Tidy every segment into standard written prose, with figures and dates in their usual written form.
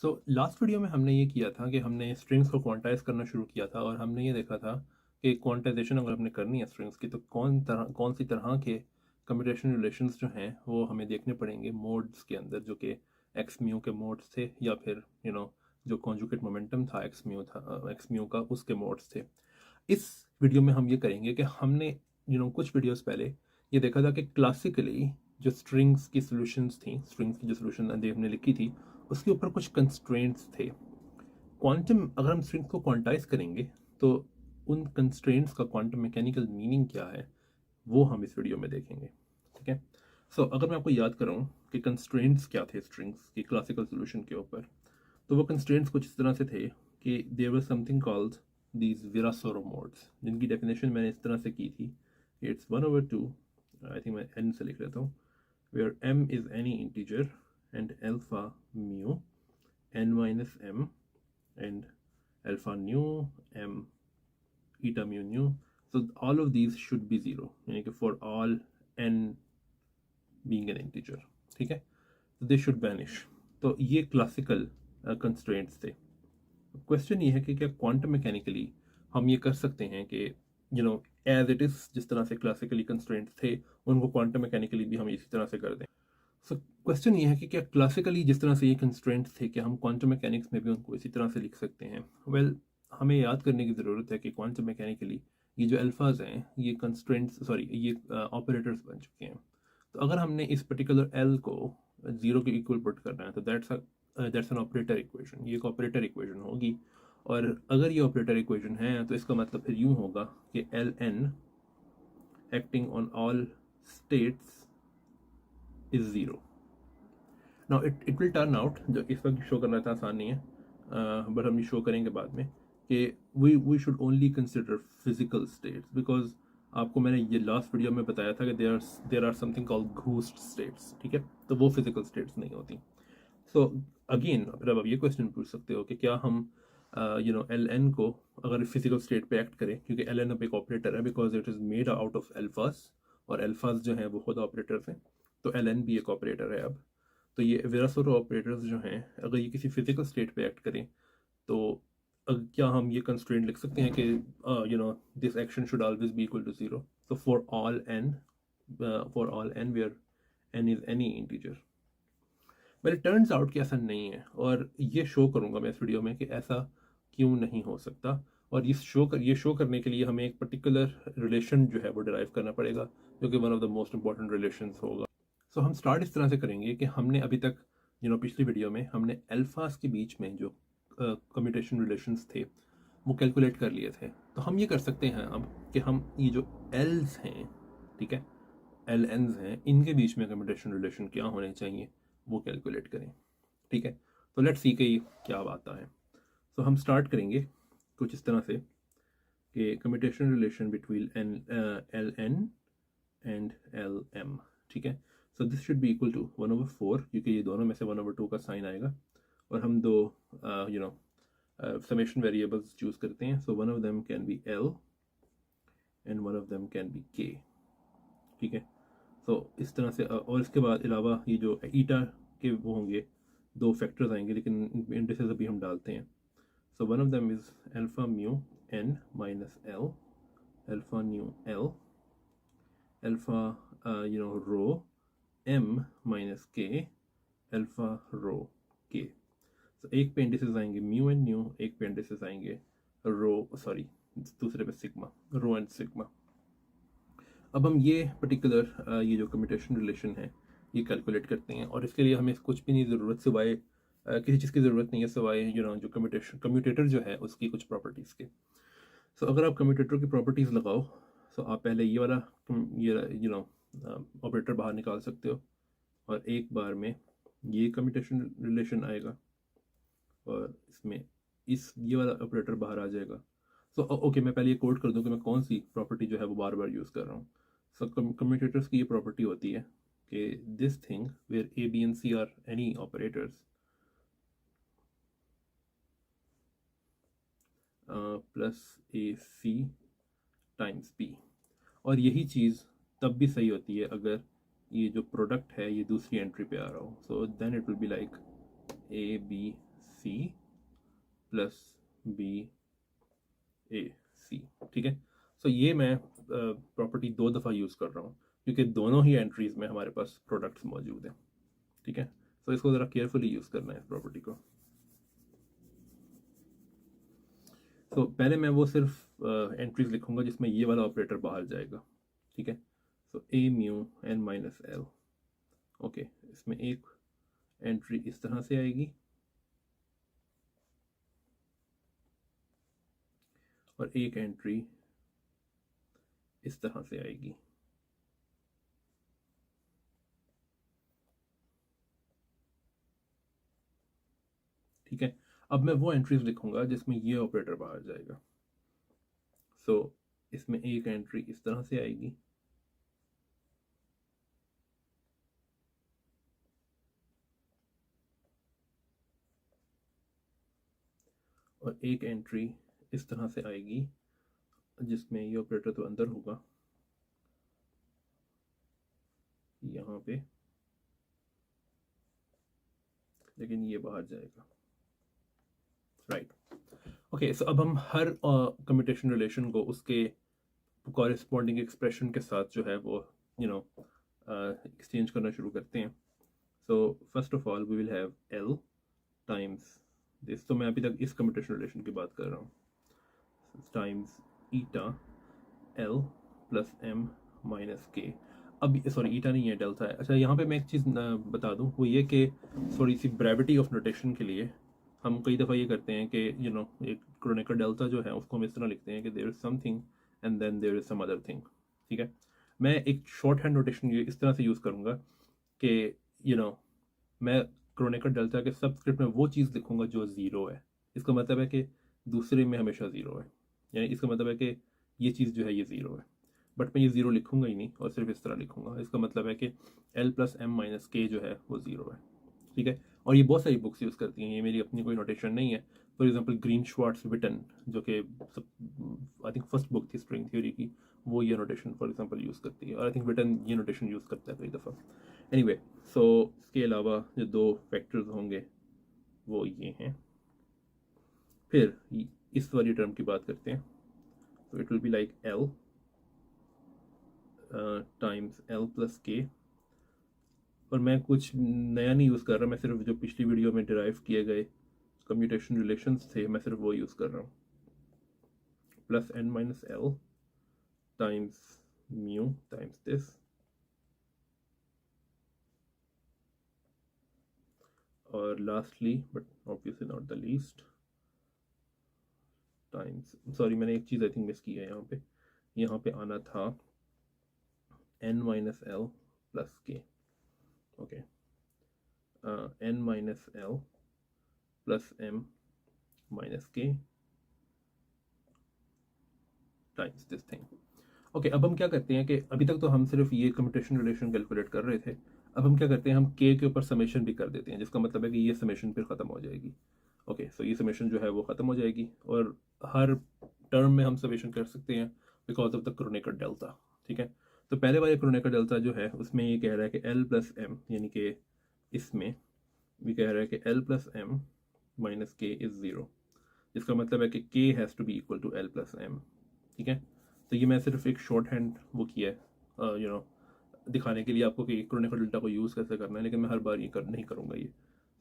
Last video में हमने ये किया था कि हमने स्ट्रिंग्स को क्वांटाइज करना शुरू किया था और हमने ये देखा था कि क्वांटाइजेशन अगर हमने करनी है स्ट्रिंग्स की तो कौन सी तरह के कम्यूटेशन रिलेशंस जो हैं वो हमें देखने पड़ेंगे मोड्स के अंदर, जो कि एक्स म्यू के मोड्स थे या फिर जो कॉन्जुगेट मोमेंटम था एक्स म्यू का, उसके मोड्स थे। इस वीडियो में हम ये करेंगे कि हमने कुछ वीडियोस पहले ये देखा था कि क्लासिकली जो स्ट्रिंग्स की सॉल्यूशंस थी, स्ट्रिंग्स की जो सॉल्यूशन देव ने लिखी थी, उसके ऊपर कुछ कंस्ट्रेंट्स थे। क्वांटम अगर हम स्ट्रिंग्स को क्वांटाइज करेंगे तो उन कंस्ट्रेंट्स का क्वांटम मैकेनिकल मीनिंग क्या है वो हम इस वीडियो में देखेंगे। ठीक है। अगर मैं आपको याद कराऊं कि कंस्ट्रेंट्स क्या थे स्ट्रिंग्स की क्लासिकल सॉल्यूशन के ऊपर, तो वो कंस्ट्रेंट्स कुछ इस तरह से थे कि there was something called these Virasoro modes, जिनकी डेफिनेशन मैंने इस तरह से की थी। इट्स 1/2, आई थिंक मैं n से लिख लेता हूँ, where m is any integer and alpha mu n minus m and alpha nu m eta mu nu, so all of these should be zero, यानी कि for all n being an integer। ठीक है, तो they should vanish. तो ये classical constraints थे। Question ये है कि क्या क्वांटम मैकेनिकली हम ये कर सकते हैं कि एज इट इज जिस तरह से क्लासिकली कंस्ट्रेंट्स थे उनको क्वांटम मैकेनिकली भी हम इसी तरह से कर दें। क्वेश्चन ये है कि क्या क्लासिकली जिस तरह से ये कंस्ट्रेंट्स थे, क्या हम क्वांटम मैकेनिक्स में भी उनको इसी तरह से लिख सकते हैं? हमें याद करने की ज़रूरत है कि क्वांटम मैकेनिकली ये जो अल्फाज हैं ये कंस्ट्रेंट्स, सॉरी, ये ऑपरेटर्स बन चुके हैं। तो अगर हमने इस पर्टिकुलर एल को ज़ीरो के इक्वल पुट करना है तो दैट्स एन ऑपरेटर इक्वेशन, ये एक ऑपरेटर इक्वेशन होगी। और अगर ये ऑपरेटर इक्वेशन है तो इसका मतलब फिर यूँ होगा कि L N acting on all states is zero. Now it will turn out, जो इस वक्त शो करना इतना आसान नहीं है, बट हम ये शो करेंगे बाद में कि we should only consider physical states, because आपको मैंने ये लास्ट वीडियो में बताया था कि there are something called ghost states. ठीक है, तो वो फिजिकल स्टेट्स नहीं होती। सो अगेन फिर अब ये क्वेश्चन पूछ सकते हो कि क्या हम एल एन को अगर फिजिकल स्टेट पे एक्ट करें, क्योंकि एल एन अब एक ऑपरेटर है because it is made out of alphas, और एल्फास जो हैं वो खुद ऑपरेटर्स हैं, तो एल एन भी एक ऑपरेटर है अब। तो ये वेरासोरो ऑपरेटर्स जो हैं अगर ये किसी फिजिकल स्टेट पे एक्ट करें तो क्या हम ये कंस्ट्रेंट लिख सकते हैं कि this action should always be equal to zero, तो for all N where N is any integer. Well it turns out कि ऐसा नहीं है, और ये शो करूंगा मैं इस वीडियो में कि ऐसा क्यों नहीं हो सकता। और ये शो करने के लिए हमें एक पर्टिकुलर रिलेशन जो है वो डिराइव करना पड़ेगा, जो कि one of the most important relations होगा। हम स्टार्ट इस तरह से करेंगे कि हमने अभी तक पिछली वीडियो में हमने अल्फास के बीच में जो कम्यूटेशन रिलेशंस थे वो कैलकुलेट कर लिए थे। तो हम ये कर सकते हैं अब कि हम ये जो एल्स हैं, ठीक है, एल एन्स हैं, इनके बीच में कम्यूटेशन रिलेशन क्या होने चाहिए वो कैलकुलेट करें। ठीक है, तो लेट्स सी कि क्या बात है। हम स्टार्ट करेंगे कुछ इस तरह से कि commutation relation between L N and L M. ठीक है, so this should be equal to 1/4, क्योंकि ये दोनों में से 1/2 का साइन आएगा, और हम दो समेशन वेरिएबल्स चूज करते हैं। So one of them can be L and one of them can be के। ठीक है, इस तरह से और इसके बाद अलावा ये जो ईटा के वो होंगे, दो फैक्टर्स आएंगे, लेकिन इंडिसेस अभी हम डालते हैं। So one of them is alpha mu N minus L, alpha nu L, alpha rho m minus K, alpha rho K. एक पे इंडिसेस आएंगे म्यू एंड न्यू, एक पे इंडिसेस आएंगे दूसरे पे सिग्मा, रो एंड सिग्मा। अब हम ये पर्टिकुलर ये जो कम्यूटेशन रिलेशन है ये कैलकुलेट करते हैं, और इसके लिए हमें कुछ भी नहीं ज़रूरत सिवाय किसी चीज़ की ज़रूरत नहीं है सिवाय जो कम्यूटेटर जो है उसकी कुछ प्रॉपर्टीज़ के। अगर आप कम्यूटेटर की प्रॉपर्टीज़ लगाओ, आप पहले ये वाला ये ऑपरेटर बाहर निकाल सकते हो, और एक बार में ये कम्यूटेशन रिलेशन आएगा, और इसमें ये वाला ऑपरेटर बाहर आ जाएगा। ओके, मैं पहले ये कोड कर दूं कि मैं कौन सी प्रॉपर्टी जो है वो बार बार यूज़ कर रहा हूँ। कम्यूटेटर्स की ये प्रॉपर्टी होती है कि this thing where A B and C are any operators plus A C times B. और यही चीज़ तब भी सही होती है अगर ये जो प्रोडक्ट है ये दूसरी एंट्री पे आ रहा हो। So then it will be like A B C plus B A C, ठीक है। सो ये मैं प्रॉपर्टी 2 दफ़ा यूज़ कर रहा हूँ क्योंकि दोनों ही एंट्रीज में हमारे पास प्रोडक्ट्स मौजूद हैं, ठीक है। सो इसको ज़रा केयरफुली यूज़ करना है इस प्रॉपर्टी को। तो पहले मैं वो सिर्फ एंट्रीज लिखूंगा जिसमें ये वाला ऑपरेटर बाहर जाएगा, ठीक है। So A mu N minus L, okay. इसमें एक एंट्री इस तरह से आएगी और एक एंट्री इस तरह से आएगी, ठीक है। अब मैं वो एंट्रीज लिखूंगा जिसमें ये ऑपरेटर बाहर जाएगा। सो इसमें एक एंट्री इस तरह से आएगी और एक एंट्री इस तरह से आएगी जिसमें ये ऑपरेटर तो अंदर होगा यहाँ पे, लेकिन ये बाहर जाएगा, राइट। ओके, सो अब हम हर कम्यूटेशन रिलेशन को उसके कॉरेस्पॉन्डिंग एक्सप्रेशन के साथ जो है वो एक्सचेंज करना शुरू करते हैं। So first of all we will have L times this, तो मैं अभी तक इस कम्यूटेशन रिलेशन की बात कर रहा हूँ, times eta L plus M minus K. अब सॉरी ईटा नहीं है, डेल्टा है। अच्छा, यहाँ पे मैं एक चीज़ बता दूँ, वो ये कि थोड़ी सी ब्रेविटी ऑफ नोटेशन के लिए हम कई दफ़ा ये करते हैं कि एक क्रोनेकर डेल्टा जो है उसको हम इस तरह लिखते हैं कि there is something and then there is some other thing, ठीक है। मैं एक शॉर्ट हैंड नोटेशन ये इस तरह से यूज़ करूँगा कि मैं क्रोनेकर डेल्टा के सबस्क्रिप्ट में वो चीज़ लिखूँगा जो ज़ीरो है। इसका मतलब है कि दूसरे में हमेशा ज़ीरो है, यानी इसका मतलब है कि ये चीज़ जो है ये ज़ीरो है, बट मैं ये ज़ीरो लिखूँगा ही नहीं और सिर्फ इस तरह लिखूँगा। इसका मतलब है कि एल प्लस एम माइनस के जो है वो ज़ीरो है, ठीक है। और ये बहुत सारी बुक्स यूज़ करती हैं, ये मेरी अपनी कोई नोटेशन नहीं है। फॉर एग्जांपल ग्रीन श्वार्ट्स विटन, जो कि आई थिंक फर्स्ट बुक थी स्ट्रिंग थ्योरी की, वो ये नोटेशन फॉर एग्जांपल यूज़ करती है, और आई थिंक विटन ये नोटेशन यूज़ करता है कई दफ़ा। एनीवे, सो इसके अलावा जो 2 फैक्टर्स होंगे वो ये हैं। फिर इस वाली टर्म की बात करते हैं, तो it will be like L times L plus के, और मैं कुछ नया नहीं यूज़ कर रहा, मैं सिर्फ जो पिछली वीडियो में डिराइव किए गए कम्यूटेशन रिलेशंस थे मैं सिर्फ वो यूज़ कर रहा हूँ, plus N minus L times mu times this, और lastly but obviously not the least times, sorry मैंने एक चीज़ आई थिंक मिस की है यहाँ पे आना था N minus L plus K, okay, N minus L plus M minus K times this thing. Okay, अब हम क्या करते हैं कि अभी तक तो हम सिर्फ ये कम्यूटेशन रिलेशन कैलकुलेट कर रहे थे, अब हम क्या करते हैं, हम के ऊपर समेशन भी कर देते हैं, जिसका मतलब है कि ये समेशन फिर ख़त्म हो जाएगी। ओके, सो ये समेशन जो है वो ख़त्म हो जाएगी और हर टर्म में हम समेशन कर सकते हैं because of the Kronecker delta, ठीक है। तो पहले वाले क्रोनेकर डेल्टा जो है उसमें ये कह रहा है कि एल प्लस एम, यानी कि इसमें भी कह रहा है कि L plus M minus K is zero, जिसका मतलब है कि K has to be equal to L plus M, ठीक है। तो ये मैं सिर्फ एक शॉर्ट हैंड वो किया है दिखाने के लिए आपको कि क्रोनेकर डेल्टा को यूज़ कैसे करना है, लेकिन मैं हर बार ये नहीं करूँगा ये।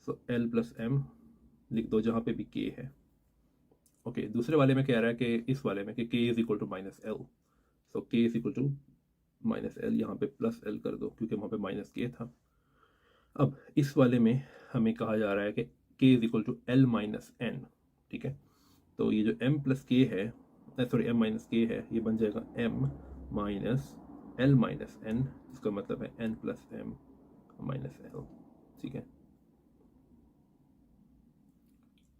सो एल प्लस एम लिख दो जहाँ पे भी के है, ओके। दूसरे वाले में कह रहा है कि इस वाले में कि K is equal to minus L, so K is equal to minus L, यहाँ पे प्लस एल कर दो क्योंकि वहाँ पे माइनस के था। अब इस वाले में हमें कहा जा रहा है कि K is equal to L minus N, ठीक है। तो ये जो एम प्लस के है, सॉरी एम माइनस के है, ये बन जाएगा M minus L minus N, इसका मतलब है N plus M minus L, ठीक है।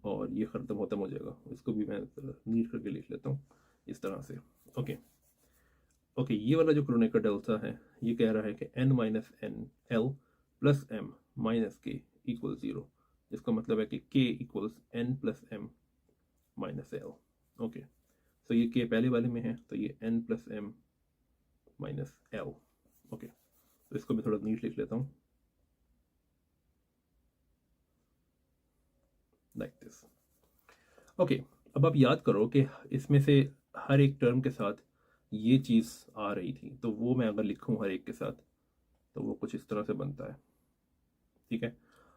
और ये ख़त्म हो जाएगा, इसको भी मैं नीट करके लिख लेता हूँ इस तरह से, ओके। ओके, ये वाला जो क्रोनेकर डेल्टा है ये कह रहा है कि N minus N L plus M minus K equal zero, जिसका मतलब है कि K equals N plus M minus L, okay. तो ये के पहले वाले में है, तो ये N plus M minus L, okay. तो इसको मैं थोड़ा नीट लिख लेता हूँ, लाइक दिस। ओके, अब आप याद करो कि इसमें से हर एक टर्म के साथ ये चीज़ आ रही थी, तो वो मैं अगर लिखूं हर एक के साथ तो वो कुछ इस तरह से बनता है, ठीक है।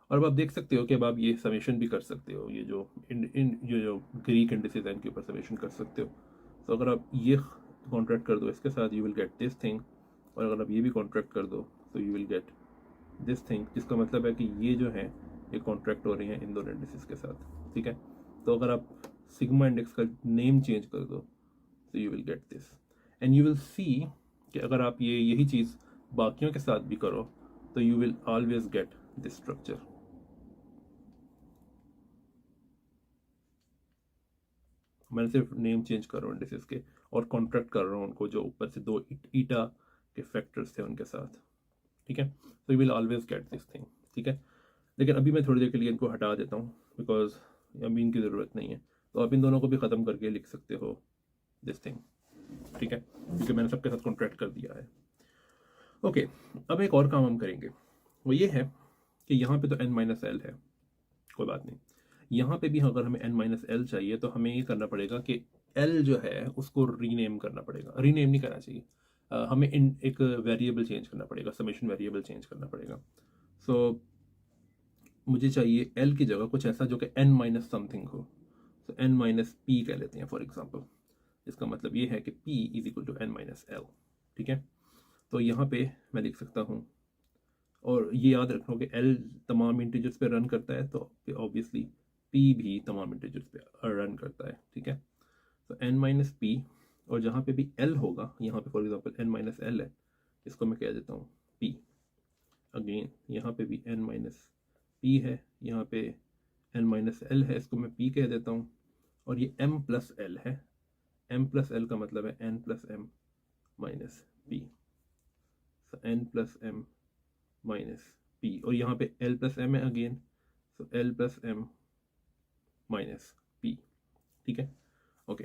और अब आप देख सकते हो कि अब आप ये समेशन भी कर सकते हो, ये जो इन जो ग्रीक इंडिसेस हैं इनके ऊपर समेशन कर सकते हो। तो अगर आप ये कॉन्ट्रैक्ट कर दो इसके साथ, you will get this thing, और अगर आप ये भी कॉन्ट्रैक्ट कर दो तो you will get this thing, जिसका मतलब है कि ये जो है ये कॉन्ट्रैक्ट हो रही हैं इन दोनों इंडिसेस के साथ, ठीक है। तो अगर आप सिग्मा इंडेक्स का नेम चेंज कर दो तो you will get this, and you will see कि अगर आप ये यही चीज़ बाकियों के साथ भी करो तो you will always get this structure. मैंने सिर्फ नेम चेंज कर रहा हूँ इंडिसेस के और कॉन्ट्रैक्ट कर रहा हूँ उनको जो ऊपर से दो ईटा के फैक्टर्स थे उनके साथ, ठीक है। तो you will always get this thing, ठीक है। लेकिन अभी मैं थोड़ी देर के लिए इनको हटा देता हूँ बिकॉज अभी इनकी ज़रूरत नहीं है। तो आप इन दोनों को भी ख़त्म करके लिख सकते हो दिस थिंग, ठीक है, क्योंकि मैंने सबके साथ कॉन्ट्रैक्ट कर दिया है। ओके, अब एक और काम हम करेंगे, वो ये है कि यहाँ पे तो n माइनस एल है, कोई बात नहीं। यहाँ पे भी अगर हमें n माइनस एल चाहिए तो हमें ये करना पड़ेगा कि l जो है उसको रीनेम करना पड़ेगा, रीनेम नहीं करना चाहिए, हमें इन एक वेरिएबल चेंज करना पड़ेगा, समेशन वेरिएबल चेंज करना पड़ेगा। सो मुझे चाहिए l की जगह कुछ ऐसा जो कि n माइनस समथिंग हो, तो n माइनस पी कह लेते हैं फॉर एग्जाम्पल। इसका मतलब ये है कि p is equal to n minus L, ठीक है। तो यहाँ पे मैं लिख सकता हूँ, और ये याद रखना कि l तमाम इंटीजर्स पे रन करता है तो ऑब्वियसली p भी तमाम इंटीजर्स पे रन करता है, ठीक है। तो n माइनस पी, और जहाँ पे भी l होगा, यहाँ पे for example n minus L है, इसको मैं कह देता हूँ p। अगेन यहाँ पे भी n माइनस पी है, यहाँ पे n माइनस एल है, इसको मैं p कह देता हूँ। और ये m प्लस एल है, m प्लस एल का मतलब है n plus M minus P, n plus M minus P, और यहाँ पे l प्लस एम है again, so l plus M minus P, ठीक है। ओके,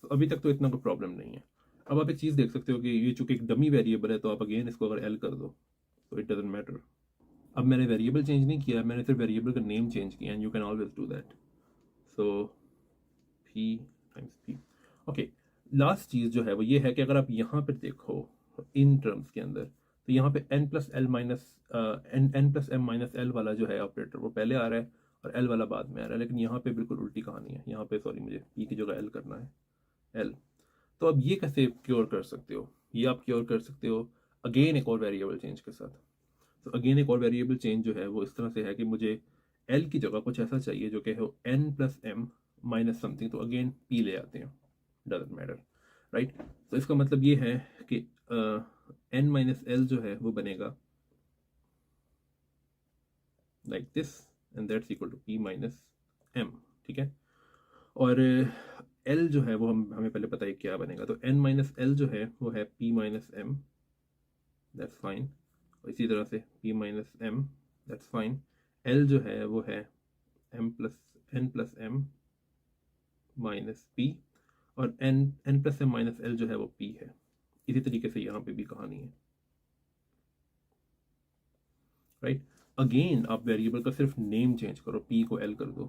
तो अभी तक तो इतना कोई प्रॉब्लम नहीं है। अब आप एक चीज़ देख सकते हो कि ये चूंकि एक डमी वेरिएबल है तो आप अगेन इसको अगर l कर दो तो इट डजेंट मैटर। अब मैंने वेरिएबल चेंज नहीं किया, मैंने सिर्फ वेरिएबल का नेम चेंज किया, and you can always do that. So p times p। Okay, last चीज़ जो है वो ये है कि अगर आप यहाँ पर देखो इन टर्म्स के अंदर, तो यहाँ पे n plus L minus n plus M minus L वाला जो है ऑपरेटर वो पहले आ रहा है और l वाला बाद में आ रहा है, लेकिन यहाँ पे बिल्कुल उल्टी कहानी है। यहाँ पे सॉरी, मुझे p की जगह l करना है, l। तो अब ये कैसे क्योर कर सकते हो? ये आप क्योर कर सकते हो अगेन एक और वेरिएबल चेंज के साथ। तो अगेन एक और वेरिएबल चेंज जो है वो इस तरह से है कि मुझे l की जगह कुछ ऐसा चाहिए जो कि हो n plus M minus something, तो अगेन p ले आते हैं, डजेंट मैटर, राइट। तो इसका मतलब ये है कि n माइनस एल जो है वो बनेगा like this, and that's equal to p minus m, ठीक है। और l जो है वो हमें पहले पता है क्या बनेगा, तो n माइनस एल जो है वो है p minus m, that's fine. और इसी तरह से p minus m, that's fine. l जो है वो है m plus n plus m minus p, और n plus m minus l जो है वो p है। इसी तरीके से यहाँ पे भी कहानी है, राइट। अगेन आप वेरिएबल का सिर्फ नेम चेंज करो, p को l कर दो,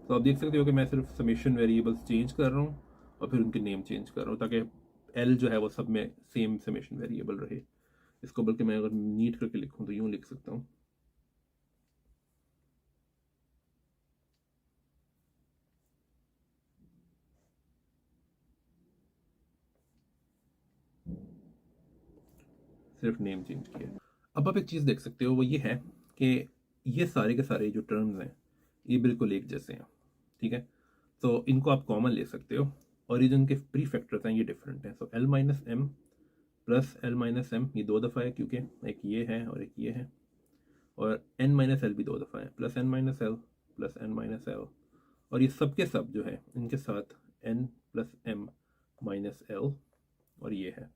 तो आप देख सकते हो कि मैं सिर्फ समेशन वेरिएबल्स चेंज कर रहा हूँ और फिर उनके नेम चेंज कर रहा हूँ ताकि l जो है वो सब में सेम समेशन वेरिएबल रहे। इसको बल्कि मैं अगर नीट करके लिखूँ तो यूँ लिख सकता हूँ, सिर्फ नेम चेंज किया। अब आप एक चीज़ देख सकते हो वो ये है कि ये सारे के सारे जो टर्म्स हैं ये बिल्कुल एक जैसे हैं, ठीक है। तो इनको आप कॉमन ले सकते हो, और ये जो इनके प्री फैक्टर्स हैं ये डिफरेंट हैं। So l minus M plus L minus M ये दो दफ़ा है, क्योंकि एक ये है और एक ये है, और n माइनस एल भी दो दफ़ा है, plus n minus L plus n minus L, और ये सब के सब जो है इनके साथ n plus M minus L, और ये है।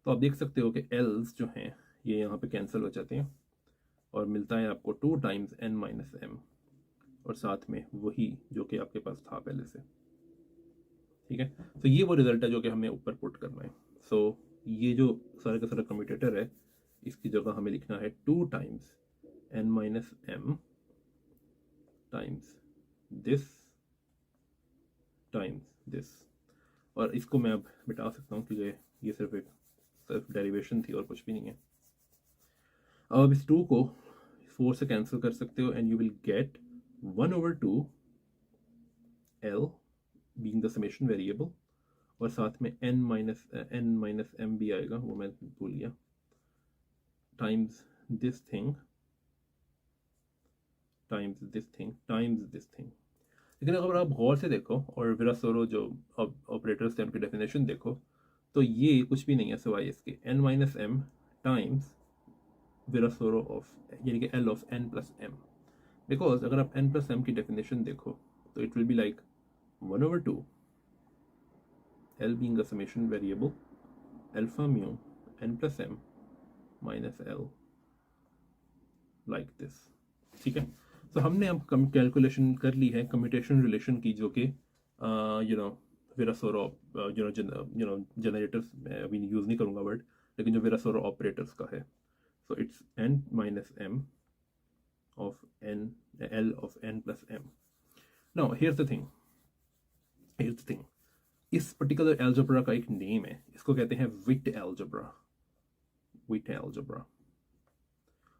तो आप देख सकते हो कि एल्स जो हैं ये यहाँ पे कैंसिल हो जाते हैं और मिलता है आपको 2 टाइम्स n माइनस एम, और साथ में वही जो कि आपके पास था पहले से, ठीक है। तो ये वो रिजल्ट है जो कि हमें ऊपर पुट करना है। सो ये जो सारे का सारा कम्यूटेटर है इसकी जगह हमें लिखना है 2 times n minus M times this times this, और इसको मैं अब मिटा सकता हूँ क्योंकि ये सिर्फ डेरिवेशन थी और कुछ भी नहीं है। अब इस 2 को 4 से कैंसिल कर सकते हो and you will gate 1/2 L being the summation variable, और साथ में n माइनस m भी आएगा, वो मैं भूल गया, times this thing times this thing times this thing. लेकिन अगर आप गौर से देखो और विरासोरो जो ऑपरेटर्स थे उनकी डेफिनेशन देखो, तो ये कुछ भी नहीं है सिवाय इसके n minus m times Virasoro of, यानी कि L of n plus m। Because अगर आप n प्लस m की डेफिनेशन देखो तो it will be like 1/2 L being a summation variable alpha mu n plus m minus L like this। ठीक है, तो हमने अब कैलकुलेशन कर ली है कम्यूटेशन रिलेशन की, जो कि यू नो विरासोरो जनरेटर्स, मैं अभी यूज़ नहीं करूँगा वर्ड, लेकिन जो विरासोरो ऑपरेटर्स का है। So it's n minus m of n L of n plus m। Now here's the thing, इस पर्टिकुलर एल्जेब्रा का एक नेम है, इसको कहते हैं विट एल्जेब्रा।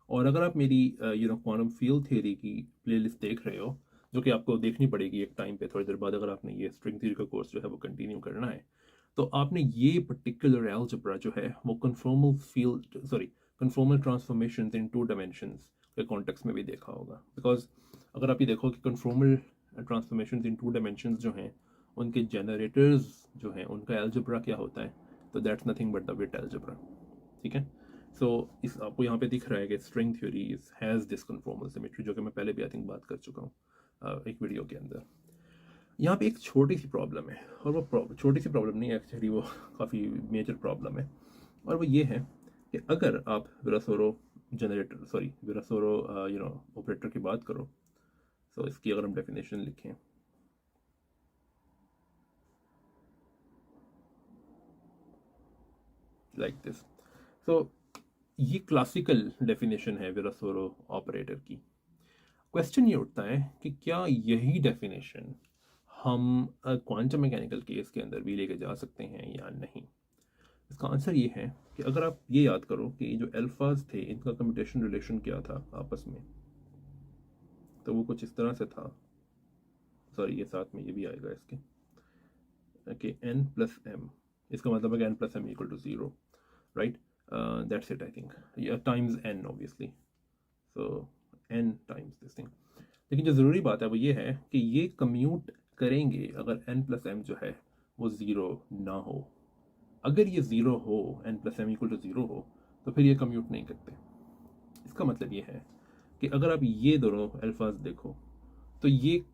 और अगर आप मेरी क्वांटम फील्ड थ्योरी की प्लेलिस्ट देख रहे हो, जो कि आपको देखनी पड़ेगी एक टाइम पे, थोड़ी देर बाद, अगर आपने ये स्ट्रिंग थ्योरी का कोर्स जो है वो कंटिन्यू करना है, तो आपने ये पर्टिकुलर एल्जेब्रा जो है वो कन्फॉर्मल ट्रांसफॉर्मेशंस इन 2 डायमेंशंस के कॉन्टेक्स्ट में भी देखा होगा। बिकॉज अगर आप ये देखो कि कन्फॉर्मल ट्रांसफॉर्मेशंस इन 2 डायमेंशंस जो हैं उनके जनरेटर्स जो हैं उनका एल्जेब्रा क्या होता है, तो that's nothing but the wheat algebra. ठीक है, सो इस आपको यहाँ पे दिख रहा है कि string theory has this conformal symmetry, जो कि मैं पहले भी आई थिंक बात कर चुका हूँ एक वीडियो के अंदर। यहाँ पे एक छोटी सी प्रॉब्लम है, और वो छोटी सी प्रॉब्लम नहीं है एक्चुअली, वो काफ़ी मेजर प्रॉब्लम है, और वो ये है कि अगर आप विरासोरो ऑपरेटर की बात करो, तो इसकी अगर हम डेफिनेशन लिखें लाइक दिस, तो ये क्लासिकल डेफिनेशन है विरासोरो ऑपरेटर की। क्वेश्चन ये उठता है कि क्या यही डेफिनेशन हम क्वांटम मैकेनिकल केस के अंदर भी लेके जा सकते हैं या नहीं। इसका आंसर ये है कि अगर आप ये याद करो कि जो अल्फाज थे इनका कम्यूटेशन रिलेशन क्या था आपस में, तो वो कुछ इस तरह से था, सॉरी ये साथ में ये भी आएगा इसके कि n प्लस m, इसका मतलब है कि n plus m equal to 0, right, that's it I think, times n obviously, so n times this thing. लेकिन जो ज़रूरी बात है वो ये है कि ये कम्यूट करेंगे अगर n प्लस m जो है वो 0 ना हो। अगर ये 0 हो, n plus m equal to 0 हो, तो फिर ये कम्यूट नहीं करते। इसका मतलब ये है कि अगर आप ये दोनों अल्फाज देखो, तो ये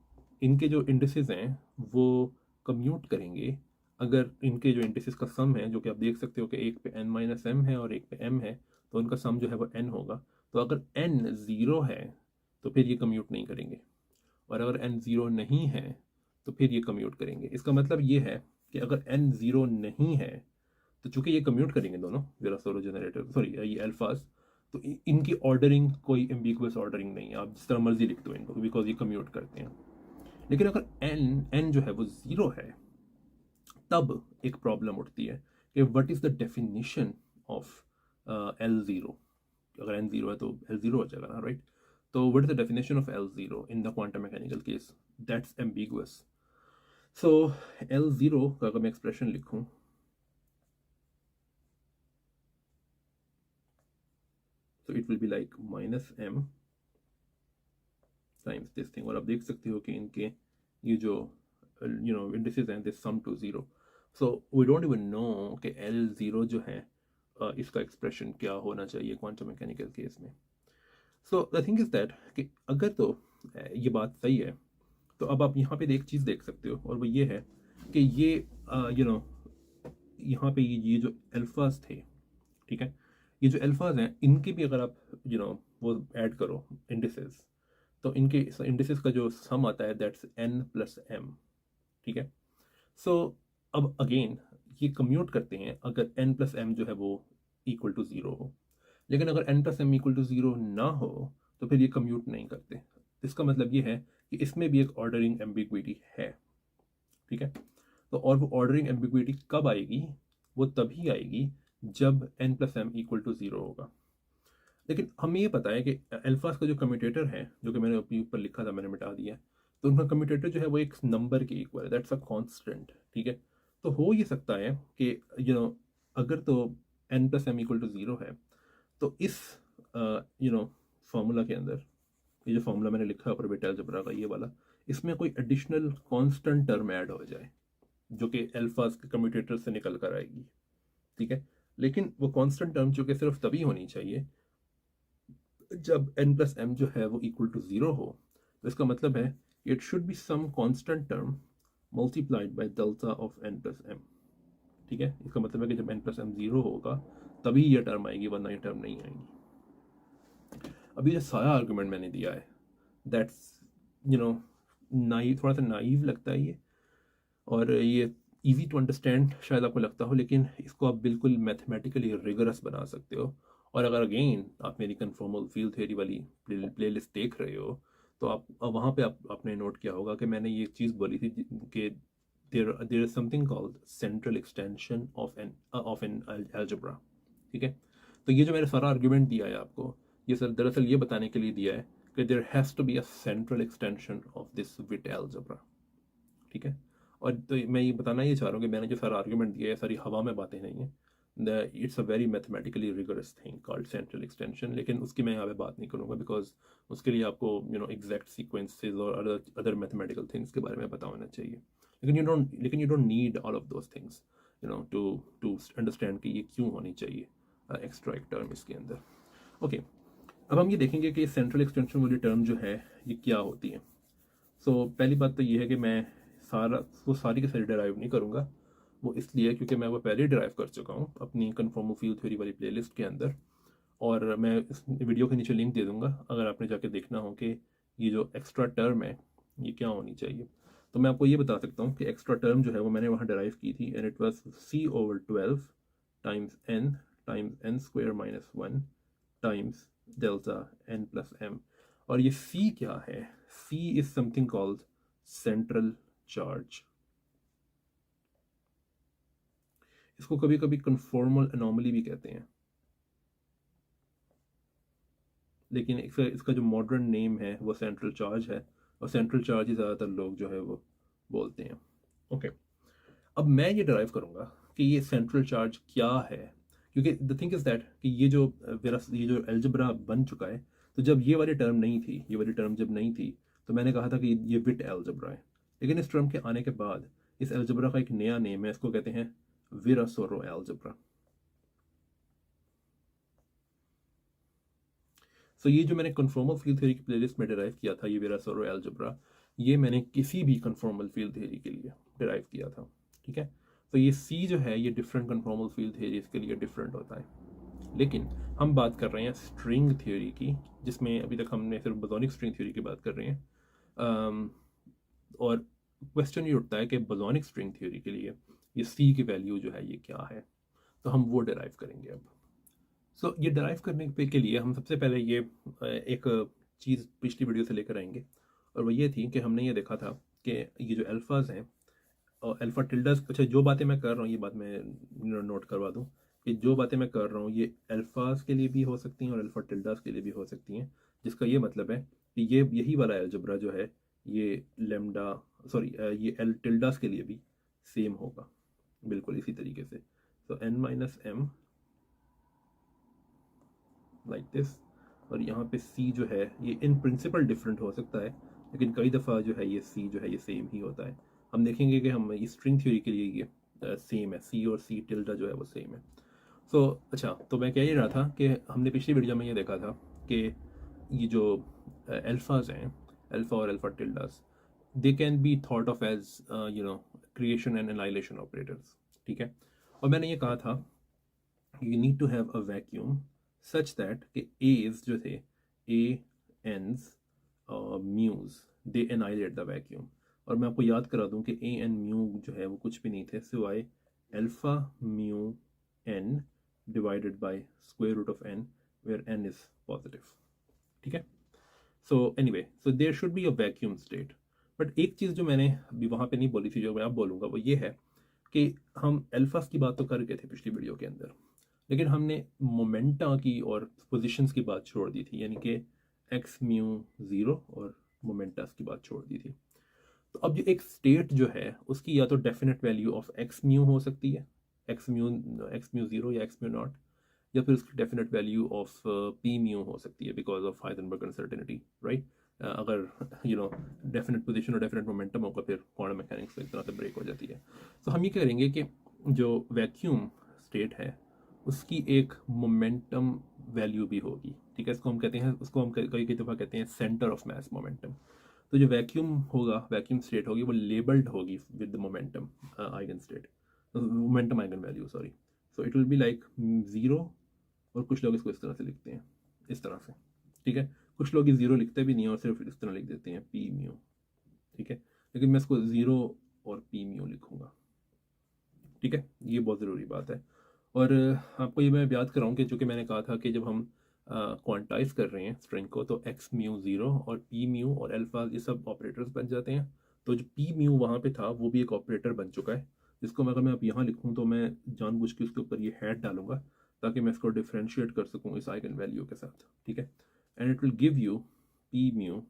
इनके जो इंडिसेस हैं वो कम्यूट करेंगे अगर इनके जो इंडिसेस का सम है, जो कि आप देख सकते हो कि एक पे n माइनस m है और एक पे m है, तो उनका सम जो है वो n होगा। तो अगर n 0 है तो फिर ये कम्यूट नहीं करेंगे, और अगर n 0 नहीं है तो फिर ये कम्यूट करेंगे। इसका मतलब ये है कि अगर n 0 नहीं है तो चूंकि ये कम्यूट करेंगे दोनों विरासोरो जनरेटर, सॉरी ये अल्फाज, तो इनकी ऑर्डरिंग कोई एम्बिगुअस ऑर्डरिंग नहीं है, आप जिस तरह मर्जी लिख दो इनको, बिकॉज ये कम्यूट करते हैं। लेकिन अगर n जो है वो 0 है, तब एक प्रॉब्लम उठती है कि what is the definition of L0। अगर n 0 है तो L0 हो जाएगा ना, राइट। तो what is the definition of L0 in the quantum mechanical case, that's ambiguous. So L0 का अगर मैं एक्सप्रेशन लिखूं, so it will be like minus m times this thing, और आप देख सकते हो कि इनके ये जो indices हैं, they sum to 0, so we don't even know कि L0 जो है इसका एक्सप्रेशन क्या होना चाहिए क्वांटम मैकेनिकल केस में। So the thing is that कि अगर तो ये बात सही है, तो अब आप यहाँ पे एक चीज़ देख सकते हो, और वो ये है कि ये यहाँ पे ये जो अल्फाज थे, ठीक है, ये जो अल्फाज हैं इनके भी अगर आप वो ऐड करो इंडिसेस, तो इनके इंडिसेस का जो सम आता है दैट्स n प्लस m। ठीक है, सो अब अगेन ये कम्यूट करते हैं अगर n प्लस m जो है वो इक्वल टू 0 हो। लेकिन अगर n plus m equal to 0 ना हो तो फिर ये कम्यूट नहीं करते। इसका मतलब ये है कि इसमें भी एक ऑर्डरिंग एम्बिग्विटी है, ठीक है। तो और वो ऑर्डरिंग एम्बिग्विटी कब आएगी? वो तभी आएगी जब n plus M equal to 0 होगा। लेकिन हमें ये पता है कि अल्फाज का जो कम्यूटेटर है, जो कि मैंने अभी ऊपर लिखा था, मैंने मिटा दिया है, तो उनका कम्यूटेटर जो है वो एक नंबर के इक्वल है, दैट्स अ कांस्टेंट, ठीक है। तो हो ये सकता है कि अगर तो n plus M equal to 0 है, तो इस फॉर्मूला के अंदर, ये जो फॉर्मूला मैंने लिखा है ऑपरेटर अलजेब्रा का, ये वाला, इसमें कोई एडिशनल कांस्टेंट टर्म ऐड हो जाए जो कि अल्फाज के कम्यूटेटर से निकल कर आएगी, ठीक है। लेकिन वो कांस्टेंट टर्म जो कि सिर्फ तभी होनी चाहिए जब n प्लस एम जो है वो इक्वल टू 0 हो। तो इसका मतलब है it should be some constant term multiplied by delta of n plus M, ठीक है। इसका मतलब है कि जब n प्लस एम 0 होगा तभी ये टर्म आएगी, वरना ये टर्म नहीं आएगी। अभी जो सारा आर्गुमेंट मैंने दिया है, दैट्स नाइव, थोड़ा सा नाइव लगता है ये, और ये इजी टू अंडरस्टैंड शायद आपको लगता हो, लेकिन इसको आप बिल्कुल मैथमेटिकली रिगरस बना सकते हो। और अगर अगेन आप मेरी कन्फॉर्मल फील्ड थ्योरी वाली प्लेलिस्ट देख रहे हो, तो आप वहाँ पे आपने नोट किया होगा कि मैंने ये चीज़ बोली थी कि there is something called central extension of an algebra, ठीक है। तो ये जो मैंने सारा आर्ग्यूमेंट दिया है आपको, ये सर दरअसल ये बताने के लिए दिया है कि there has to be a central extension of this Witt algebra, ठीक है। और तो मैं ये बताना ये चाह रहा हूँ कि मैंने जो सारा आर्ग्यूमेंट दिया है, सारी हवा में बातें नहीं है। It's a very mathematically rigorous thing called central extension, लेकिन उसकी मैं यहाँ पे बात नहीं करूँगा, बिकॉज उसके लिए आपको एग्जैक्ट सीक्वेंसेज और अदर मैथमेटिकल थिंग्स के बारे में पता होना चाहिए। लेकिन you don't need all of those things to understand कि ये क्यों होनी चाहिए एक्स्ट्रा एक टर्म इसके अंदर। ओके, अब हम ये देखेंगे कि सेंट्रल एक्सटेंशन वाली टर्म जो है ये क्या होती है। सो पहली बात तो ये है कि मैं सारी की सारी डिराइव नहीं करूँगा, वो इसलिए क्योंकि मैं वो पहले डिराइव कर चुका हूँ अपनी कन्फॉर्मल फील्ड थ्योरी वाली प्लेलिस्ट के अंदर, और मैं इस वीडियो के नीचे लिंक दे दूँगा अगर आपने जाके देखना हो कि ये जो एक्स्ट्रा टर्म है ये क्या होनी चाहिए। तो मैं आपको ये बता सकता हूँ कि एक्स्ट्रा टर्म जो है वो मैंने वहाँ डिराइव की थी, and it was C/12 times n square minus 1 times delta n plus m। और ये C क्या है? C is something called central charge. इसको कभी कभी कन्फॉर्मल एनॉमली भी कहते हैं, लेकिन इसका जो मॉडर्न नेम है वो सेंट्रल चार्ज है, और सेंट्रल चार्ज ही ज़्यादातर लोग जो है वो बोलते हैं। ओके, अब मैं ये डिराइव करूँगा कि ये सेंट्रल चार्ज क्या है, क्योंकि द थिंग इज़ दैट कि ये जो अलजेब्रा बन चुका है, तो जब ये वाली टर्म नहीं थी, ये वाली टर्म जब नहीं थी, तो मैंने कहा था कि ये विट अलजेब्रा है। लेकिन इस टर्म के आने के बाद इस अलजेब्रा का एक नया नेम है, इसको कहते हैं विरासोरो अलजेब्रा। सो ये जो मैंने कन्फॉर्मल फील्ड थ्योरी की प्लेलिस्ट में डिराइव किया था, ये विरासोरो अलजेब्रा, ये मैंने किसी भी कन्फॉर्मल फील्ड थ्योरी के लिए डिराइव किया था, ठीक है। तो ये सी जो है ये डिफरेंट कन्फॉर्मल फील्ड थ्योरीज के लिए डिफरेंट होता है। लेकिन हम बात कर रहे हैं स्ट्रिंग थ्योरी की, जिसमें अभी तक हमने सिर्फ बोसोनिक स्ट्रिंग थ्योरी की बात कर रहे हैं। और क्वेश्चन ये उठता है कि बोसोनिक स्ट्रिंग थ्योरी के लिए ये सी की वैल्यू जो है ये क्या है, तो हम वो डिराइव करेंगे अब। सो ये डिराइव करने के लिए हम सबसे पहले ये एक चीज़ पिछली वीडियो से लेकर आएंगे, और वो ये थी कि हमने ये देखा था कि ये जो अल्फाज हैं और अल्फ़ा टिल्डास, अच्छा जो बातें मैं कर रहा हूँ ये बात मैं नोट करवा दूँ कि जो बातें मैं कर रहा हूँ ये अल्फाज के लिए भी हो सकती हैं और अल्फ़ा टिल्डास के लिए भी हो सकती हैं, जिसका ये मतलब है कि ये यही वाला अलजेब्रा जो है ये लेमडा ये एल टिल्डास के लिए भी सेम होगा, बिल्कुल इसी तरीके से। तो n-m लाइक दिस, और यहाँ पे C जो है ये इन प्रिंसिपल डिफरेंट हो सकता है, लेकिन कई दफ़ा जो है ये C जो है ये सेम ही होता है। हम देखेंगे कि हम इस स्ट्रिंग थ्योरी के लिए ये सेम है, C और C टिल्डा जो है वो सेम है। सो अच्छा, तो मैं कह ही रहा था कि हमने पिछली वीडियो में ये देखा था कि ये जो अल्फाज हैं, अल्फा और alpha tildes, they can be thought of as creation and annihilation operators, ठीक है। और मैंने ये कहा था you need to have a vacuum such that कि A's जो थे, A, N's, mus, they annihilate the vacuum। और मैं आपको याद करा दूं कि A and म्यू जो है वो कुछ भी नहीं थे सिवाय alpha mu n divided by square root of n, where n is positive, ठीक है। So anyway, so there should be a vacuum state. But एक चीज़ जो मैंने अभी वहाँ पे नहीं बोली थी, जो मैं अब बोलूँगा, वो ये है कि हम अल्फास की बात तो कर गए थे पिछली वीडियो के अंदर, लेकिन हमने मोमेंटा की और पोजीशंस की बात छोड़ दी थी, यानी कि एक्स म्यू ज़ीरो और मोमेंटास की बात छोड़ दी थी। तो अब जो एक स्टेट जो है उसकी या तो definite value of x mu हो सकती है, एक्स म्यू ज़ीरो या एक्स म्यू नॉट, या फिर उसकी definite value of P mu हो सकती है because of Heisenberg uncertainty, right. अगर डेफिनेट पोजीशन और डेफिनेट मोमेंटम होगा, फिर क्वांटम मैकेनिक्स एक तरह से ब्रेक हो जाती है। तो हम ये करेंगे कि जो वैक्यूम स्टेट है उसकी एक मोमेंटम वैल्यू भी होगी, ठीक है। इसको हम कहते हैं, उसको हम कई कई दफ़ा कहते हैं सेंटर ऑफ मास मोमेंटम। तो जो वैक्यूम होगा, वैक्यूम स्टेट होगी, वो लेबल्ड होगी with the momentum eigen state, momentum eigen value, sorry. So it will be like zero, और कुछ लोग इसको इस तरह से लिखते हैं, इस तरह से, ठीक है। कुछ लोग ये ज़ीरो लिखते भी नहीं और सिर्फ इस तरह लिख देते हैं पी म्यू, ठीक है। लेकिन मैं इसको ज़ीरो और पी म्यू लिखूँगा, ठीक है। ये बहुत ज़रूरी बात है। और आपको ये मैं याद कराऊँ कि जो कि मैंने कहा था कि जब हम क्वांटाइज कर रहे हैं स्ट्रिंग को, तो एक्स म्यू ज़ीरो और पी म्यू और अल्फा ये सब ऑपरेटर्स बन जाते हैं। तो जो पी म्यू वहाँ पे था वो भी एक ऑपरेटर बन चुका है, जिसको अगर मैं अब यहाँ लिखूँ तो मैं जानबूझ के उसके ऊपर ये हैड डालूंगा ताकि मैं इसको डिफ्रेंशिएट कर सकूँ इस आइगन वैल्यू के साथ, ठीक है। And it will give U P mu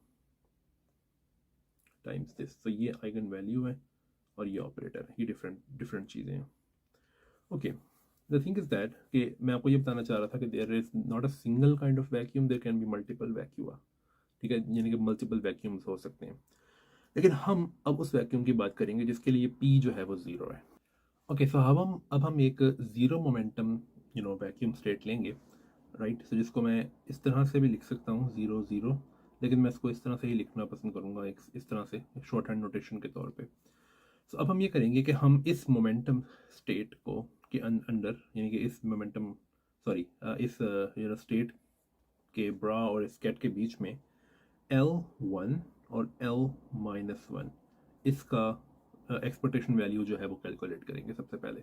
times this. तो ये आइगन वैल्यू है और ये ऑपरेटर है, ये डिफरेंट डिफरेंट चीज़ें हैं। Okay, the thing is that कि मैं आपको ये बताना चाह रहा था कि there is not a single kind of vacuum, there can be multiple vacua, ठीक है, यानी कि मल्टीपल वैक्यूम्स हो सकते हैं। लेकिन हम अब उस वैक्यूम की बात करेंगे जिसके लिए पी जो है वो ज़ीरो है। ओके, सो अब हम एक ज़ीरो मोमेंटम वैक्यूम स्टेट लेंगे, राइट। सो जिसको मैं इस तरह से भी लिख सकता हूँ, ज़ीरो ज़ीरो, लेकिन मैं इसको इस तरह से ही लिखना पसंद करूँगा, एक इस तरह से शॉर्ट हैंड नोटेशन के तौर पे। सो अब हम ये करेंगे कि हम इस मोमेंटम स्टेट को के अंदर, यानी कि इस मोमेंटम, सॉरी, इस स्टेट के ब्रा और स्केट के बीच में L1 और L-1 इसका एक्सपेक्टेशन वैल्यू जो है वो कैलकुलेट करेंगे सबसे पहले।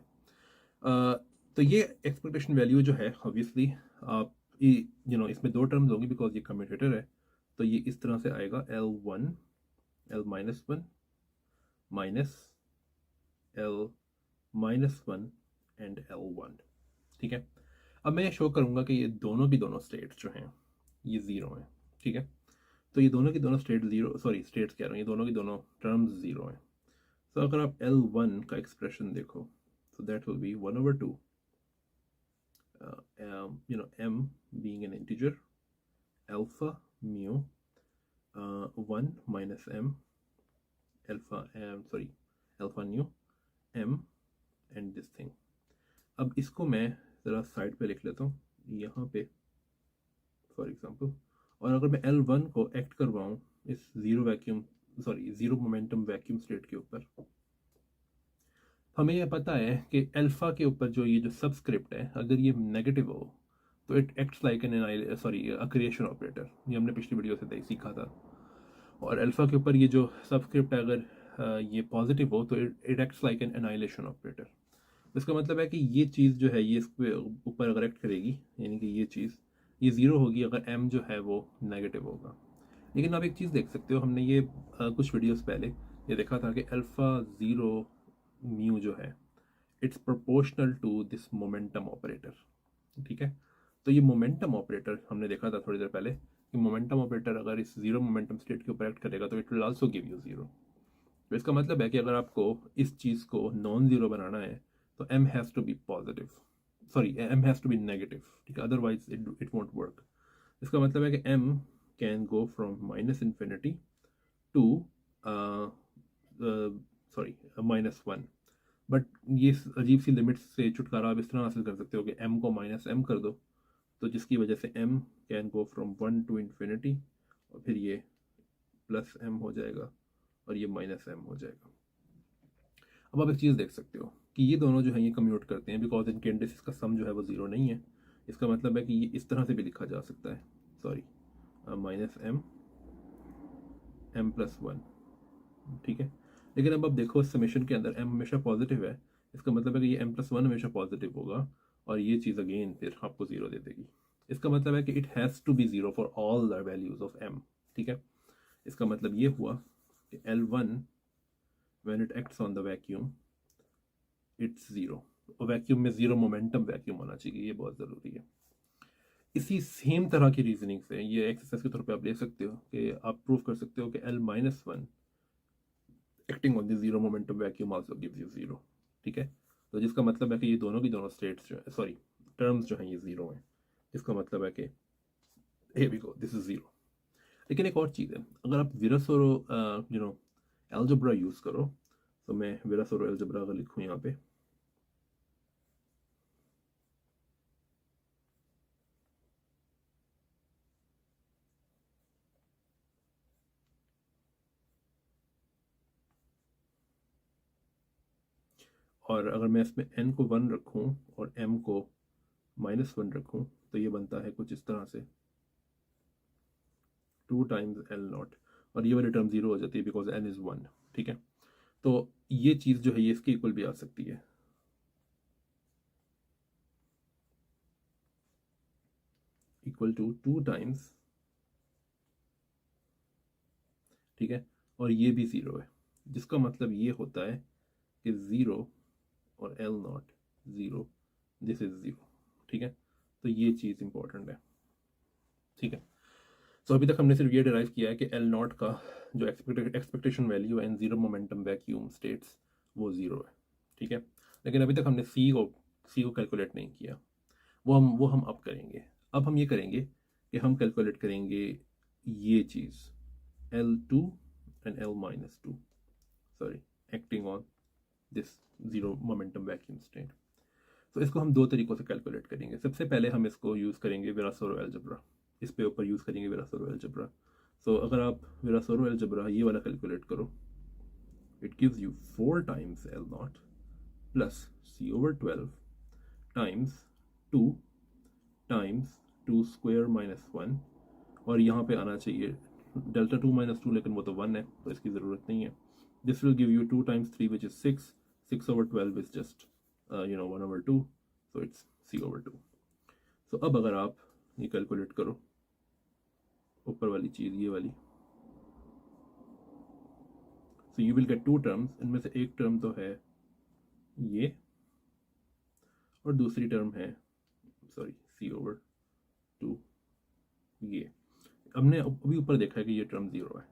तो ये एक्सपेक्टेशन वैल्यू जो है ऑब्वियसली आप इसमें दो टर्म्स होंगी बिकॉज ये कम्यूटेटर है। तो ये इस तरह से आएगा L1 L-1 minus L-1 and L1, ठीक है। अब मैं शो करूंगा कि ये दोनों स्टेट्स जो हैं ये ज़ीरो हैं, ठीक है। तो ये दोनों की दोनों स्टेट ज़ीरो, सॉरी स्टेट्स कह रहा हूँ, ये दोनों की दोनों टर्म्स ज़ीरो हैं। तो अगर आप L1 का एक्सप्रेशन देखो, so that will be 1 over 2, m being an integer, alpha mu 1 minus m alpha alpha nu m and this thing। अब इसको मैं ज़रा साइड पे लिख लेता हूँ यहाँ पे फॉर एग्जांपल, और अगर मैं L1 को एक्ट करवाऊँ इस ज़ीरो मोमेंटम वैक्यूम स्टेट के ऊपर, हमें यह पता है कि अल्फा के ऊपर जो ये जो सबस्क्रिप्ट है अगर ये नेगेटिव हो तो it acts like an creation operator, ये हमने पिछली वीडियो से सीखा था। और अल्फा के ऊपर ये जो सबस्क्रिप्ट है अगर ये पॉजिटिव हो तो it acts like an annihilation operator. इसका मतलब है कि ये चीज़ जो है ये इसके ऊपर अगर एक्ट करेगी, यानी कि ये चीज़ ये ज़ीरो होगी अगर m जो है वो नेगेटिव होगा। लेकिन आप एक चीज़ देख सकते हो, हमने ये कुछ वीडियोस पहले ये देखा था कि अल्फ़ा ज़ीरो म्यू जो है it's proportional to this momentum operator, ठीक है। तो ये मोमेंटम ऑपरेटर हमने देखा था थोड़ी देर पहले कि मोमेंटम ऑपरेटर अगर इस ज़ीरो मोमेंटम स्टेट के ऊपर एक्ट करेगा तो it will also give you zero. तो इसका मतलब है कि अगर आपको इस चीज़ को नॉन ज़ीरो बनाना है तो m has to be positive, sorry m has to be negative, ठीक है, अदरवाइज इट वोंट वर्क। इसका मतलब है कि m can go from minus infinity to -1, but ये अजीब सी लिमिट्स से छुटकारा आप इस तरह हासिल कर सकते हो कि m को -m कर दो, तो जिसकी वजह से m can go from 1 to infinity, और फिर ये +m हो जाएगा और ये -m हो जाएगा। अब आप एक चीज़ देख सकते हो कि ये दोनों जो है ये कम्यूट करते हैं बिकॉज इनके इंडिसेस का सम जो है वो ज़ीरो नहीं है। इसका मतलब है कि ये इस तरह से भी लिखा जा सकता है, सॉरी -m+1, ठीक है। लेकिन अब आप देखो समेशन के अंदर m हमेशा पॉजिटिव है, इसका मतलब है कि ये m+1 हमेशा पॉजिटिव होगा और ये चीज़ अगेन फिर आपको ज़ीरो दे देगी। इसका मतलब है कि it has to be zero for all the values of m, ठीक है। इसका मतलब ये हुआ कि L1 when it acts on the vacuum it's zero, और वैक्यूम में ज़ीरो मोमेंटम वैक्यूम होना चाहिए, ये बहुत ज़रूरी है। इसी सेम तरह की रीजनिंग से ये एक्सरसाइज के तौर पे आप ले सकते हो कि आप प्रूव कर सकते हो कि L-1 acting on the zero momentum vacuum also gives you zero, ठीक है। तो जिसका मतलब है कि ये दोनों की दोनों स्टेट्स जो है, सॉरी टर्म्स जो हैं ये ज़ीरो हैं, जिसका मतलब है कि here we go, this is zero. लेकिन एक और चीज़ है, अगर आप विरासोरो अलजेब्रा यूज़ करो, तो मैं विरासोरो अलजेब्रा अगर लिखूँ यहाँ पे, और अगर मैं इसमें n को 1 रखूँ और m को -1 रखूँ, तो ये बनता है कुछ इस तरह से 2 टाइम्स L0, और ये वाली टर्म ज़ीरो हो जाती है बिकॉज n इज़ 1, ठीक है। तो ये चीज़ जो है ये इसके इक्वल भी आ सकती है, इक्वल टू 2 टाइम्स, ठीक है, और ये भी ज़ीरो है, जिसका मतलब ये होता है कि ज़ीरो और L0 zero, this is zero, ठीक है। तो ये चीज़ इंपॉर्टेंट है, ठीक है। सो अभी तक हमने सिर्फ ये डिराइव किया है कि L0 का जो एक्सपेक्टेशन वैल्यू है इन ज़ीरो मोमेंटम वैक्यूम स्टेट्स वो ज़ीरो है, ठीक है। लेकिन अभी तक हमने सी को कैलकुलेट नहीं किया, वो हम अब करेंगे। अब हम ये करेंगे कि हम कैलकुलेट करेंगे ये चीज़ L2 and L-2, sorry, acting on this zero momentum vacuum state. तो इसको हम दो तरीक़ों से कैलकुलेट करेंगे। सबसे पहले हम इसको यूज़ करेंगे विरासोरो अलजेब्रा, इस पे ऊपर यूज़ करेंगे विरासोरो अलजेब्रा। सो अगर आप विरासोरो अलजेब्रा ये वाला कैलकुलेट करो, it gives you 4 times L0 plus C/12 times 2 times 2 square minus 1, और यहाँ पे आना चाहिए डेल्टा 2 माइनस 2, लेकिन वो तो 1 है तो इसकी ज़रूरत नहीं है। This will give you 2 times 3 which is 6, 6/12 is just 1/2, so it's C/2। सो अब अगर आप ये कैलकुलेट करो ऊपर वाली चीज़ ये वाली, so you will get 2 terms, इनमें से एक टर्म तो है ये और दूसरी टर्म है सॉरी C/2 ये। हमने अभी ऊपर देखा है कि ये टर्म ज़ीरो है,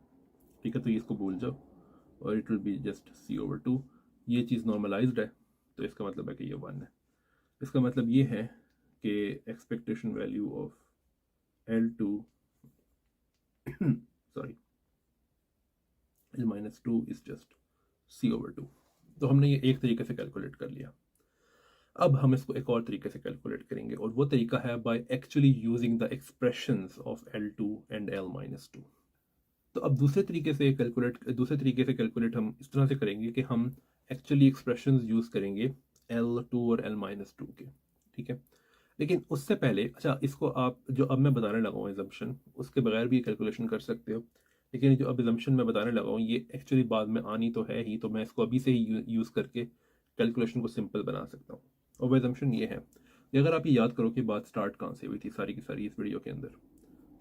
ठीक है, तो ये इसको भूल जाओ और it will be just C/2। ये चीज़ नॉर्मलाइज्ड है तो इसका मतलब है कि ये 1 है। इसका मतलब ये है कि expectation value of L2 sorry L-2 is just C/2। तो हमने ये एक तरीके से कैलकुलेट कर लिया। अब हम इसको एक और तरीके से कैलकुलेट करेंगे, और वो तरीका है by actually using the expressions of L2 and L-2। तो अब दूसरे तरीके से कैलकुलेट हम इस तरह से करेंगे कि हम एक्चुअली एक्सप्रेशंस यूज़ करेंगे L2 और L-2 के, ठीक है। लेकिन उससे पहले, अच्छा, इसको आप जो अब मैं बताने लगा हूँ एजम्पशन, उसके बगैर भी कैलकुलेशन कर सकते हो, लेकिन जो अब एजम्पशन मैं बताने लगा हूँ ये एक्चुअली बाद में आनी तो है ही, तो मैं इसको अभी से ही यूज़ करके कैलकुलेशन को सिंपल बना सकता हूँ। और वो एजम्पशन ये है कि अगर आप ये याद करो कि बात स्टार्ट कहाँ से हुई थी सारी की सारी इस वीडियो के अंदर,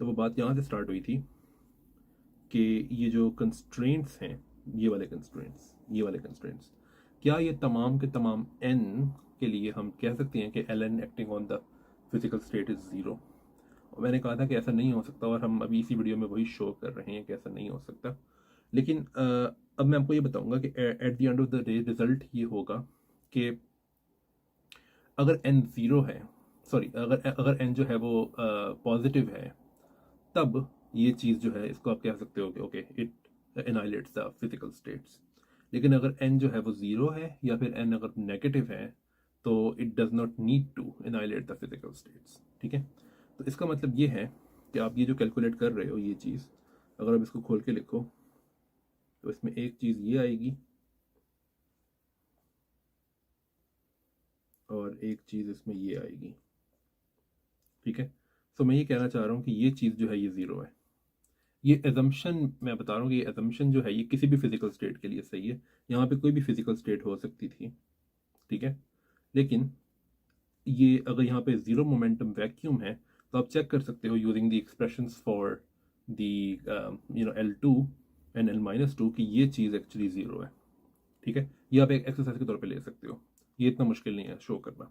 तो वो बात यहाँ से स्टार्ट हुई थी कि ये जो कंस्ट्रेंट्स हैं, ये वाले कंस्ट्रेंट्स, क्या ये तमाम के तमाम n के लिए हम कह सकते हैं कि ln acting on the physical state is zero. और मैंने कहा था कि ऐसा नहीं हो सकता, और हम अभी इसी वीडियो में वही शो कर रहे हैं कि ऐसा नहीं हो सकता। लेकिन अब मैं आपको ये बताऊंगा कि at the end of the day result ये होगा कि अगर n ज़ीरो है, सॉरी, अगर n जो है वो पॉजिटिव है, तब ये चीज़ जो है इसको आप कह सकते हो कि okay it annihilates the physical states. लेकिन अगर n जो है वो ज़ीरो है या फिर n अगर नेगेटिव है, तो it does not need to annihilate the physical states, ठीक है। तो इसका मतलब ये है कि आप ये जो कैलकुलेट कर रहे हो ये चीज़, अगर आप इसको खोल के लिखो तो इसमें एक चीज़ ये आएगी और एक चीज़ इसमें ये आएगी, ठीक है। तो मैं ये कहना चाह रहा हूँ कि ये चीज़ जो है ये ज़ीरो है। ये एजम्पशन मैं बता रहा हूँ कि ये एजम्पशन जो है ये किसी भी फिजिकल स्टेट के लिए सही है। यहाँ पे कोई भी फिजिकल स्टेट हो सकती थी, ठीक है। लेकिन ये अगर यहाँ पे ज़ीरो मोमेंटम वैक्यूम है, तो आप चेक कर सकते हो using the expressions for the L2 and L-2 कि ये चीज़ एक्चुअली ज़ीरो है। ठीक है, ये आप एक एक्सरसाइज के तौर पे ले सकते हो, ये इतना मुश्किल नहीं है शो करना।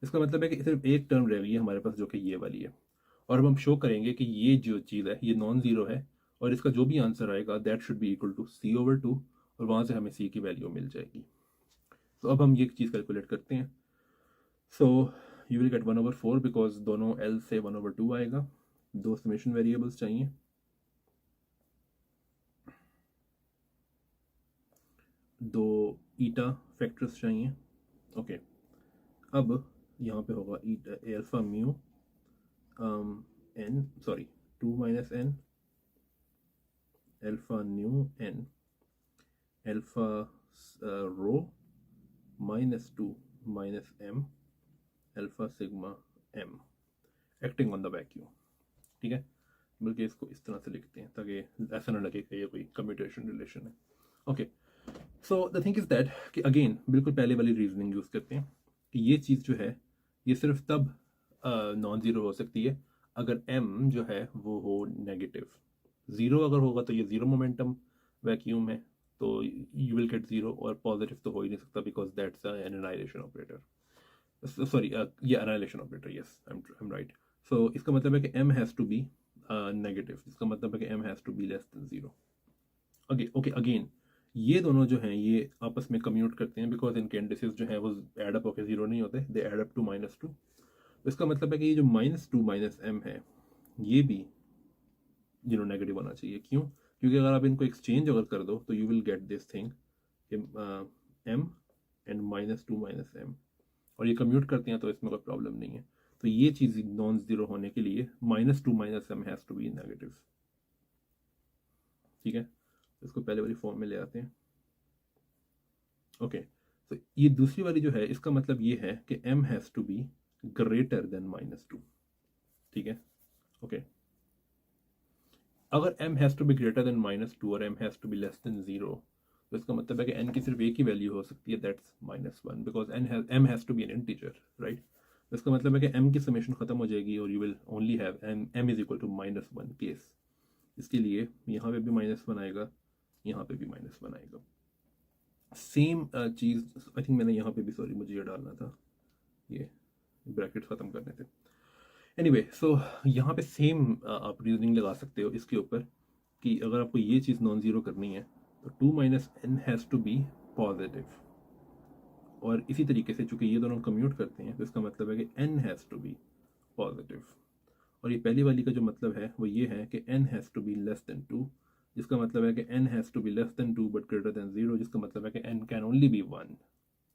इसका मतलब है कि सिर्फ एक टर्म रह गई है हमारे पास जो कि ये वाली है, और अब हम शो करेंगे कि ये जो चीज़ है ये नॉन ज़ीरो है, और इसका जो भी आंसर आएगा that should be equal to C/2, और वहाँ से हमें C की वैल्यू मिल जाएगी। तो अब हम ये चीज़ कैलकुलेट करते हैं। So you will gate 1/4 because दोनों L से 1/2 आएगा। दो समेशन वेरिएबल्स चाहिए, दो ईटा फैक्टर्स चाहिए। ओके, अब यहाँ पे होगा eta alpha mu n, sorry 2 minus n alpha nu n alpha rho minus 2 minus m alpha sigma m acting on the vacuum. ठीक है, बल्कि इसको इस तरह से लिखते हैं ताकि ऐसा ना लगे कि ये कोई कम्यूटेशन रिलेशन है। Okay, so the thing is that कि अगेन बिल्कुल पहले वाली रीजनिंग यूज़ करते हैं कि ये चीज़ जो है ये सिर्फ तब नॉन ज़ीरो हो सकती है अगर m जो है वो हो नेगेटिव। ज़ीरो अगर होगा तो ये ज़ीरो मोमेंटम वैक्यूम है, तो यू विल गेट ज़ीरो, और पॉजिटिव तो हो ही नहीं सकता because that's an annihilation operator. Sorry, ये annihilation operator, yes I am right. So इसका मतलब है कि m has to be negative, इसका मतलब है कि m has to be less than zero. Okay again ये दोनों जो हैं ये आपस में कम्यूट करते हैं बिकॉज इनके इंडिसेस जो हैं वो एड अप होकर ज़ीरो नहीं होते, दे एड अप टू -2। इसका मतलब है कि ये जो -2 माइनस m है ये भी नेगेटिव होना चाहिए। क्यों? क्योंकि अगर आप इनको एक्सचेंज अगर कर दो तो you will get this thing m and -2 minus m, और ये कम्यूट करते हैं तो इसमें कोई प्रॉब्लम नहीं है। तो ये चीज़ नॉन ज़ीरो होने के लिए -2 minus m has to be negative. ठीक है, इसको पहले वाली फॉर्म में ले आते हैं। ओके, तो ये दूसरी वाली जो है इसका मतलब ये है कि m has to be greater than -2। ठीक है, ओके, अगर m has to be greater than -2 और m has to be less than 0, तो इसका मतलब है कि n की सिर्फ एक ही वैल्यू हो सकती है, that's -1, because m has to be an integer, right. इसका मतलब है कि m की समेशन ख़त्म हो जाएगी और you will only have m is equal to -1 case. इसके लिए यहाँ पे भी -1 आएगा, यहाँ पे भी -1 आएगा। सेम चीज़ आई थिंक मैंने यहाँ पे भी, सॉरी मुझे ये डालना था, ये ब्रैकेट ख़त्म करने थे। एनीवे, सो यहाँ पे सेम आप रीजनिंग लगा सकते हो इसके ऊपर कि अगर आपको ये चीज़ नॉन ज़ीरो करनी है तो 2 minus n has to be positive, और इसी तरीके से चूंकि ये दोनों कम्यूट करते हैं तो इसका मतलब है कि n has to be positive, और ये पहली वाली का जो मतलब है वो ये है कि n has to be less than 2, जिसका मतलब है कि n has to be less than 2 but greater than 0, जिसका मतलब है कि n कैन ओनली बी 1।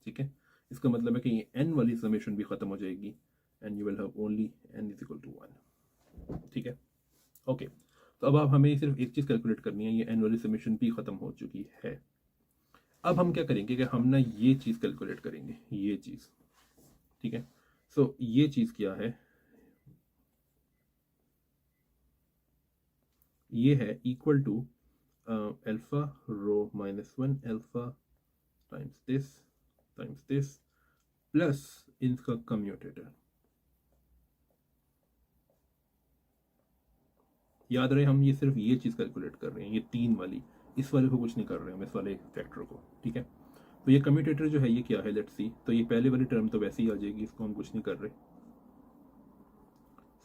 ठीक है, इसका मतलब है कि ये n वाली समेशन भी ख़त्म हो जाएगी and you will have only n is equal to 1। ठीक है, ओके, तो अब हमें सिर्फ एक चीज़ कैलकुलेट करनी है, ये n वाली समेशन भी ख़त्म हो चुकी है। अब हम क्या करेंगे कि हम ना ये चीज़ कैलकुलेट करेंगे, ये चीज़। ठीक है, सो ये चीज़ क्या है, ये है equal to alpha rho -1 alpha times this plus इनका कम्यूटेटर। याद रहे हम ये सिर्फ ये चीज़ कैलकुलेट कर रहे हैं, ये 3 वाली, इस वाले को कुछ नहीं कर रहे हम, इस वाले फैक्टर को। ठीक है, तो ये कम्यूटेटर जो है ये क्या है, लेट्स सी। तो ये पहले वाली टर्म तो वैसे ही आ जाएगी, इसको हम कुछ नहीं कर रहे।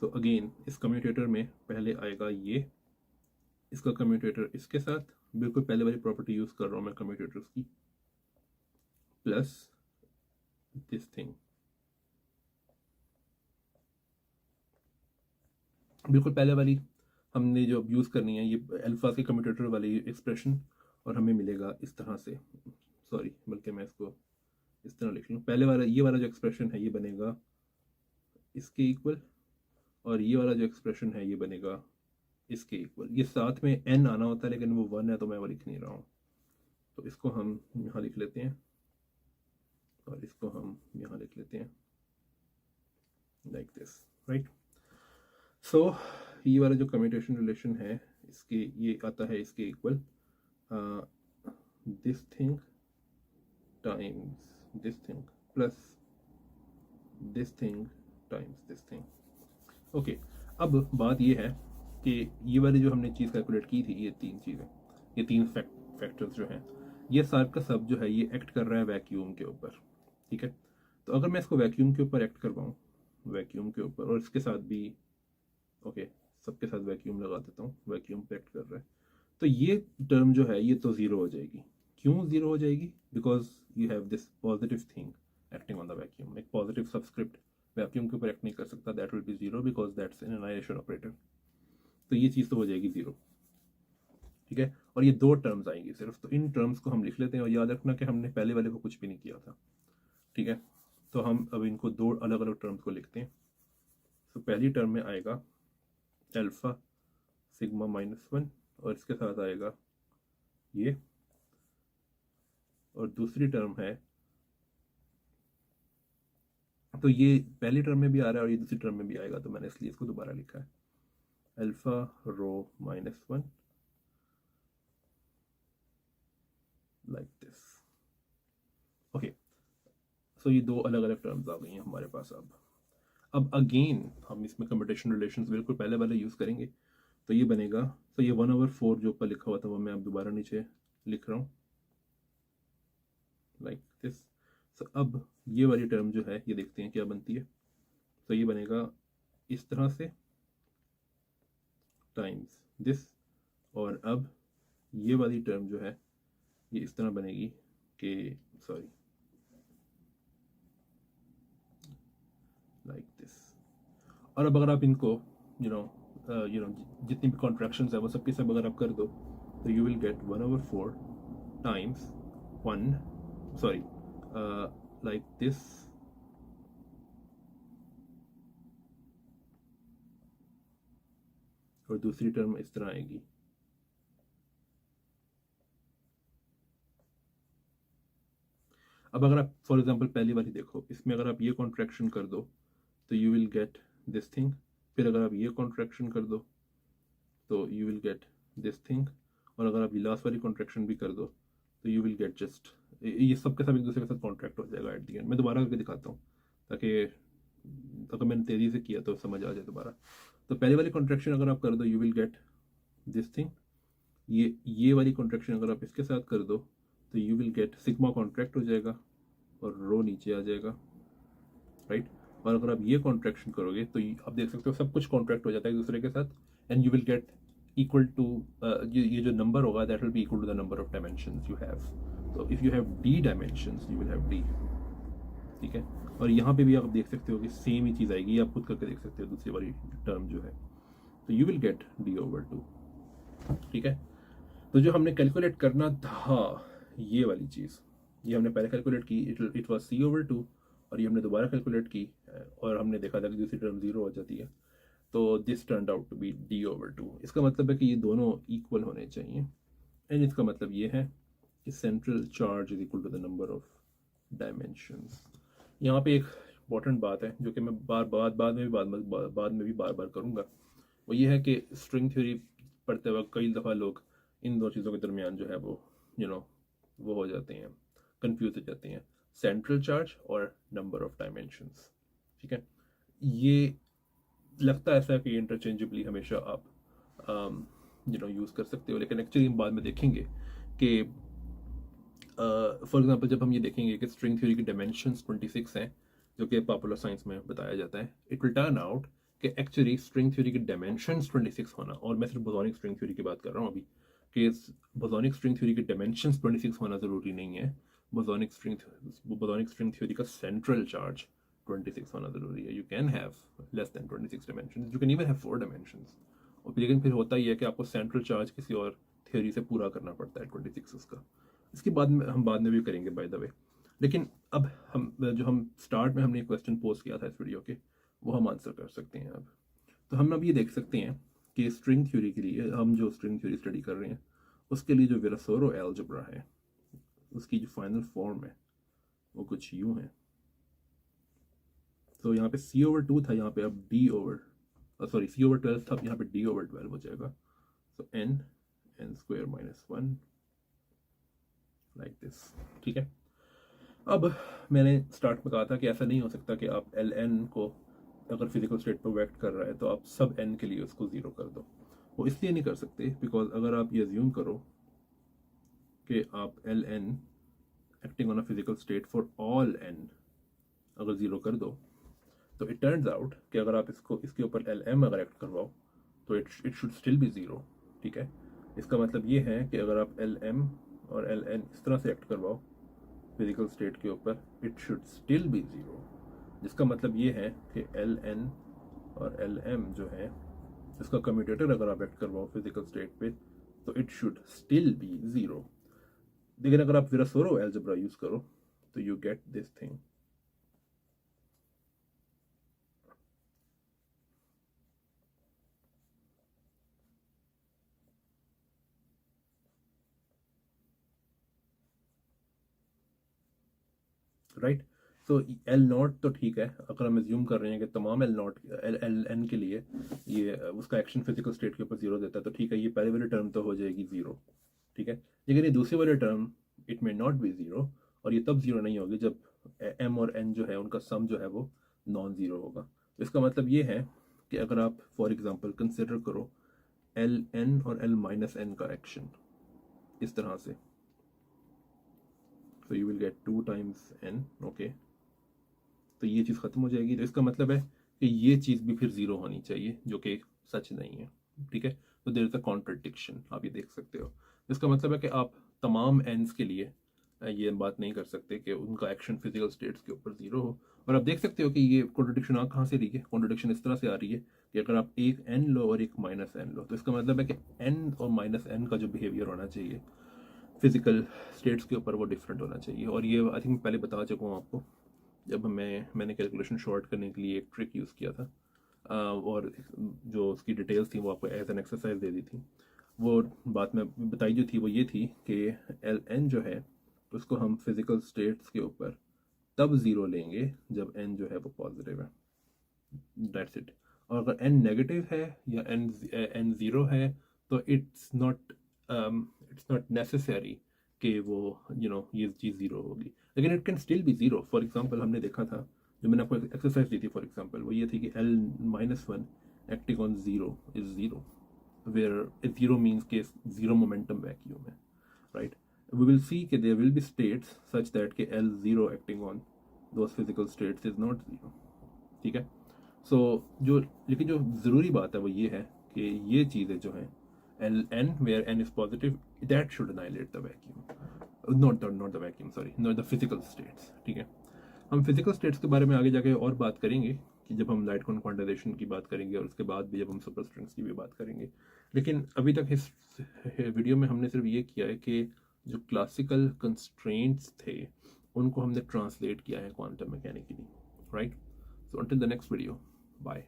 सो अगेन इस कम्यूटेटर में पहले आएगा ये, इसका कम्यूटेटर इसके साथ, बिल्कुल पहले वाली प्रॉपर्टी यूज़ कर रहा हूँ मैं कम्यूटेटर्स की, प्लस दिस थिंग, बिल्कुल पहले वाली हमने जो यूज़ करनी है ये अल्फा के कम्यूटेटर वाली एक्सप्रेशन, और हमें मिलेगा इस तरह से, सॉरी बल्कि मैं इसको इस तरह लिख लूँ, पहले वाला ये वाला जो एक्सप्रेशन है ये बनेगा इसके इक्वल, और ये वाला जो एक्सप्रेशन है ये बनेगा इसके इक्वल। ये साथ में n आना होता है लेकिन वो 1 है तो मैं वो लिख नहीं रहा हूँ, तो इसको हम यहाँ लिख लेते हैं और इसको हम यहाँ लिख लेते हैं लाइक दिस, राइट। सो ये वाला जो कम्यूटेशन रिलेशन है इसके ये आता है इसके equal this thing times this thing plus this thing times this thing. Okay, अब बात ये है कि ये वाली जो हमने चीज़ कैलकुलेट की थी, ये तीन चीज़ें, ये तीन फैक्टर्स जो हैं, ये सब का सब जो है ये एक्ट कर रहा है वैक्यूम के ऊपर, ठीक है। तो अगर मैं इसको वैक्यूम के ऊपर एक्ट करवाऊँ, वैक्यूम के ऊपर, और इसके साथ भी ओके, सबके साथ वैक्यूम लगा देता हूँ, वैक्यूम पे एक्ट कर रहा है, तो ये टर्म जो है ये तो ज़ीरो हो जाएगी। क्यों ज़ीरो हो जाएगी? Because you have this positive thing acting on the vacuum. एक पॉजिटिव सबस्क्रिप्ट वैक्यूम के ऊपर एक्ट नहीं कर सकता, that will be zero because that's an annihilation operator. तो ये चीज़ तो हो जाएगी ज़ीरो, ठीक है। और ये दो टर्म्स आएंगी सिर्फ, तो इन टर्म्स को हम लिख लेते हैं, और याद रखना कि हमने पहले वाले को कुछ भी नहीं किया था, ठीक है। तो हम अब इनको दो अलग अलग टर्म्स को लिखते हैं। तो पहली टर्म में आएगा अल्फ़ा सिग्मा -1, और इसके साथ आएगा ये, और दूसरी टर्म है, तो ये पहली टर्म में भी आ रहा है और ये दूसरी टर्म में भी आएगा, तो मैंने इसलिए इसको दोबारा लिखा है, alpha rho -1 like this. Okay, so ये दो अलग अलग टर्म्स आ गई हैं हमारे पास। अब अगेन हम इसमें कम्यूटेशन रिलेशंस बिल्कुल पहले वाले यूज़ करेंगे, तो ये बनेगा, तो ये 1/4 जो ऊपर लिखा हुआ था वो मैं अब दोबारा नीचे लिख रहा हूँ लाइक दिस। सो अब ये वाली टर्म जो है ये देखते हैं क्या बनती है। तो ये बनेगा इस तरह से टाइम्स दिस, और अब ये वाली टर्म जो है ये इस तरह बनेगी कि सॉरी लाइक दिस। और अब अगर आप इनको यू नो जितनी भी कॉन्ट्रैक्शंस है वो सबके सब अगर आप कर दो, तो you will gate 1/4 times 1 sorry like this, और दूसरी टर्म इस तरह आएगी। अब अगर आप फॉर एग्जांपल पहली वाली देखो, इसमें अगर आप ये कॉन्ट्रैक्शन कर दो तो you will get this thing, फिर अगर आप ये कॉन्ट्रैक्शन कर दो तो you will get this thing, और अगर आप ये लास्ट वाली कॉन्ट्रैक्शन भी कर दो तो यू विल गेट जस्ट, ये सब के सब एक दूसरे के साथ कॉन्ट्रैक्ट हो जाएगा एट द एंड। मैं दोबारा करके दिखाता हूँ ताकि अगर मैंने तेज़ी से किया तो समझ आ जाए दोबारा। तो पहले वाली कॉन्ट्रैक्शन अगर आप कर दो you will get this thing, ये वाली कॉन्ट्रैक्शन अगर आप इसके साथ कर दो तो you will get sigma contract हो जाएगा और रो नीचे आ जाएगा, राइट। और अगर आप ये कॉन्ट्रैक्शन करोगे तो आप देख सकते हो सब कुछ कॉन्ट्रैक्ट हो जाता है एक दूसरे के साथ, and you will get equal to, ये जो नंबर होगा that will be equal to the number of dimensions you have. तो if you have d dimensions you will have d, ठीक है। और यहाँ पे भी आप देख सकते हो कि सेम ही चीज़ आएगी, आप खुद करके देख सकते हो दूसरी वाली टर्म जो है, तो यू विल गेट d/2, ठीक है। तो जो हमने कैलकुलेट करना था ये वाली चीज़, ये हमने पहले कैलकुलेट की, इट वाज c/2, और ये हमने दोबारा कैलकुलेट की, और हमने देखा था कि दूसरी टर्म ज़ीरो हो जाती है, तो this turned out to be d/2। इसका मतलब है कि ये दोनों इक्वल होने चाहिए, एंड इसका मतलब ये है कि central charge is equal to the number of dimensions. यहाँ पे एक इंपॉर्टेंट बात है जो कि मैं बाद में भी बार बार करूँगा, वो ये है कि स्ट्रिंग थ्योरी पढ़ते वक्त कई दफ़ा लोग इन दो चीज़ों के दरमियान जो है वो वो हो जाते हैं, कंफ्यूज हो जाते हैं, सेंट्रल चार्ज और नंबर ऑफ डायमेंशंस, ठीक है। ये लगता है ऐसा कि इंटरचेंजेबली हमेशा आप यूज़ कर सकते हो, लेकिन एक्चुअली हम बाद में देखेंगे कि फॉर एग्जांपल जब हम ये देखेंगे कि स्ट्रिंग थ्योरी की डायमेंशंस 26 हैं जो कि पॉपुलर साइंस में बताया जाता है, इट विल टर्न आउट कि एक्चुअली स्ट्रिंग थ्योरी की डायमेंशंस 26 होना, और मैं सिर्फ बोसोनिक स्ट्रिंग थ्योरी की बात कर रहा हूँ अभी, कि बोसोनिक स्ट्रिंग थ्योरी की डायमेंशंस 26 होना ज़रूरी नहीं है, बोसोनिक स्ट्रिंग थ्योरी का सेंट्रल चार्ज 26 होना ज़रूरी है। You can have less than 26 dimensions, you can even have 4 dimensions, और लेकिन फिर होता ही है कि आपको सेंट्रल चार्ज किसी और थ्योरी से पूरा करना पड़ता है 26 उसका। इसके बाद में हम बाद में भी करेंगे बाय द वे, लेकिन अब हम स्टार्ट में हमने एक क्वेश्चन पोस्ट किया था इस वीडियो के, वो हम आंसर कर सकते हैं अब। तो हम अब ये देख सकते हैं कि स्ट्रिंग थ्योरी के लिए, हम जो स्ट्रिंग थ्योरी स्टडी कर रहे हैं उसके लिए जो विरासोरो एल्जेब्रा है उसकी जो फाइनल फॉर्म है वो कुछ यूँ है। तो यहाँ पे c/2 था, यहाँ पे अब c/12 था, अब यहाँ पे d/12 हो जाएगा। तो n² -1 लाइक दिस, ठीक है। अब मैंने स्टार्ट में कहा था कि ऐसा नहीं हो सकता कि आप ln को अगर फिजिकल स्टेट पर वेक्ट कर रहा है तो आप सब n के लिए उसको ज़ीरो कर दो। वो इसलिए नहीं कर सकते बिकॉज अगर आप ये अज्यूम करो कि आप L N acting on a physical state for all N अगर ज़ीरो कर दो, तो इट टर्न्स आउट कि अगर आप इसको इसके ऊपर एल एम अगर एक्ट करवाओ तो it should still be zero. ठीक है, इसका मतलब ये है कि अगर आप एल एम और एल एन इस तरह से एक्ट करवाओ फिजिकल स्टेट के ऊपर, it should still be zero. जिसका मतलब ये है कि एल एन और एल एम जो है इसका कम्यूटेटर अगर आप एक्ट करवाओ फिजिकल स्टेट पे तो it should still be zero. लेकिन अगर आप विरासोरो एल्जेब्रा यूज़ करो तो you get this thing. Right, so L not तो ठीक है, अगर हम एज्यूम कर रहे हैं कि तमाम एल नॉट एल एन के लिए ये उसका एक्शन फिजिकल स्टेट के ऊपर जीरो देता है, तो ठीक है, ये पहले वाली टर्म तो हो जाएगी जीरो। ठीक है, लेकिन ये दूसरी वाली term it may not be zero, और ये तब जीरो नहीं होगी जब एम और एन जो है उनका सम जो है वो नॉन जीरो होगा। तो इसका मतलब ये है कि अगर आप फॉर एग्जांपल कंसिडर करो एल एन और एल माइनस एन का एक्शन इस तरह से, तो you will get 2 times N. Okay, तो ये चीज़ ख़त्म हो जाएगी। तो इसका मतलब है कि ये चीज़ भी फिर ज़ीरो होनी चाहिए, जो कि सच नहीं है। ठीक है, तो देयर इज़ अ कॉन्ट्रडिक्शन, आप ये देख सकते हो। इसका मतलब है कि आप तमाम एंड्स के लिए ये बात नहीं कर सकते कि उनका एक्शन फिजिकल स्टेट्स के ऊपर ज़ीरो हो। और आप देख सकते हो कि ये कॉन्ट्रडिक्शन कहाँ से रही है। कॉन्ट्रडिक्शन इस तरह से आ रही है कि अगर आप एक एन लो और एक माइनस एन लो, तो इसका मतलब है कि एन और माइनस एन का जो बिहेवियर होना चाहिए फिजिकल स्टेट्स के ऊपर वो डिफरेंट होना चाहिए। और ये आई थिंक पहले बता चुका हूँ आपको, जब मैंने कैलकुलेशन शॉर्ट करने के लिए एक ट्रिक यूज़ किया था, और जो उसकी डिटेल्स थी वो आपको एज एन एक्सरसाइज दे दी थी। वो बात मैं बताई जो थी वो ये थी कि एल एन जो है उसको हम फिजिकल स्टेट्स के ऊपर तब ज़ीरो लेंगे जब एन जो है वो पॉजिटिव है। That's it. और अगर एन नेगेटिव है या एन ज़ीरो है तो इट्स नॉट नेसेसरी कि वो ये चीज़ ज़ीरो होगी, लेकिन it can still be zero. For example हमने देखा था, जो मैंने आपको एक्सरसाइज दी थी फॉर एग्जांपल, वो ये थी कि L minus one acting on zero is zero, where zero means के ज़ीरो मोमेंटम वैक्यूम है। राइट, we will see कि there will be states such that कि L0 acting on those physical states is not zero। ठीक है, सो लेकिन जो ज़रूरी बात है वो ये है कि ये चीज़ें जो हैं L N where N is positive, that should annihilate the vacuum, not the vacuum, sorry, not the physical states. ठीक है, हम फिजिकल स्टेट्स के बारे में आगे जाके और बात करेंगे कि जब हम लाइट क्वांटाइजेशन की बात करेंगे, और उसके बाद भी जब हम सुपर स्ट्रिंग्स की भी बात करेंगे। लेकिन अभी तक इस वीडियो में हमने सिर्फ ये किया है कि जो क्लासिकल कंस्ट्रेंट्स थे उनको हमने ट्रांसलेट किया है quantum mechanically. Right, so until the next video.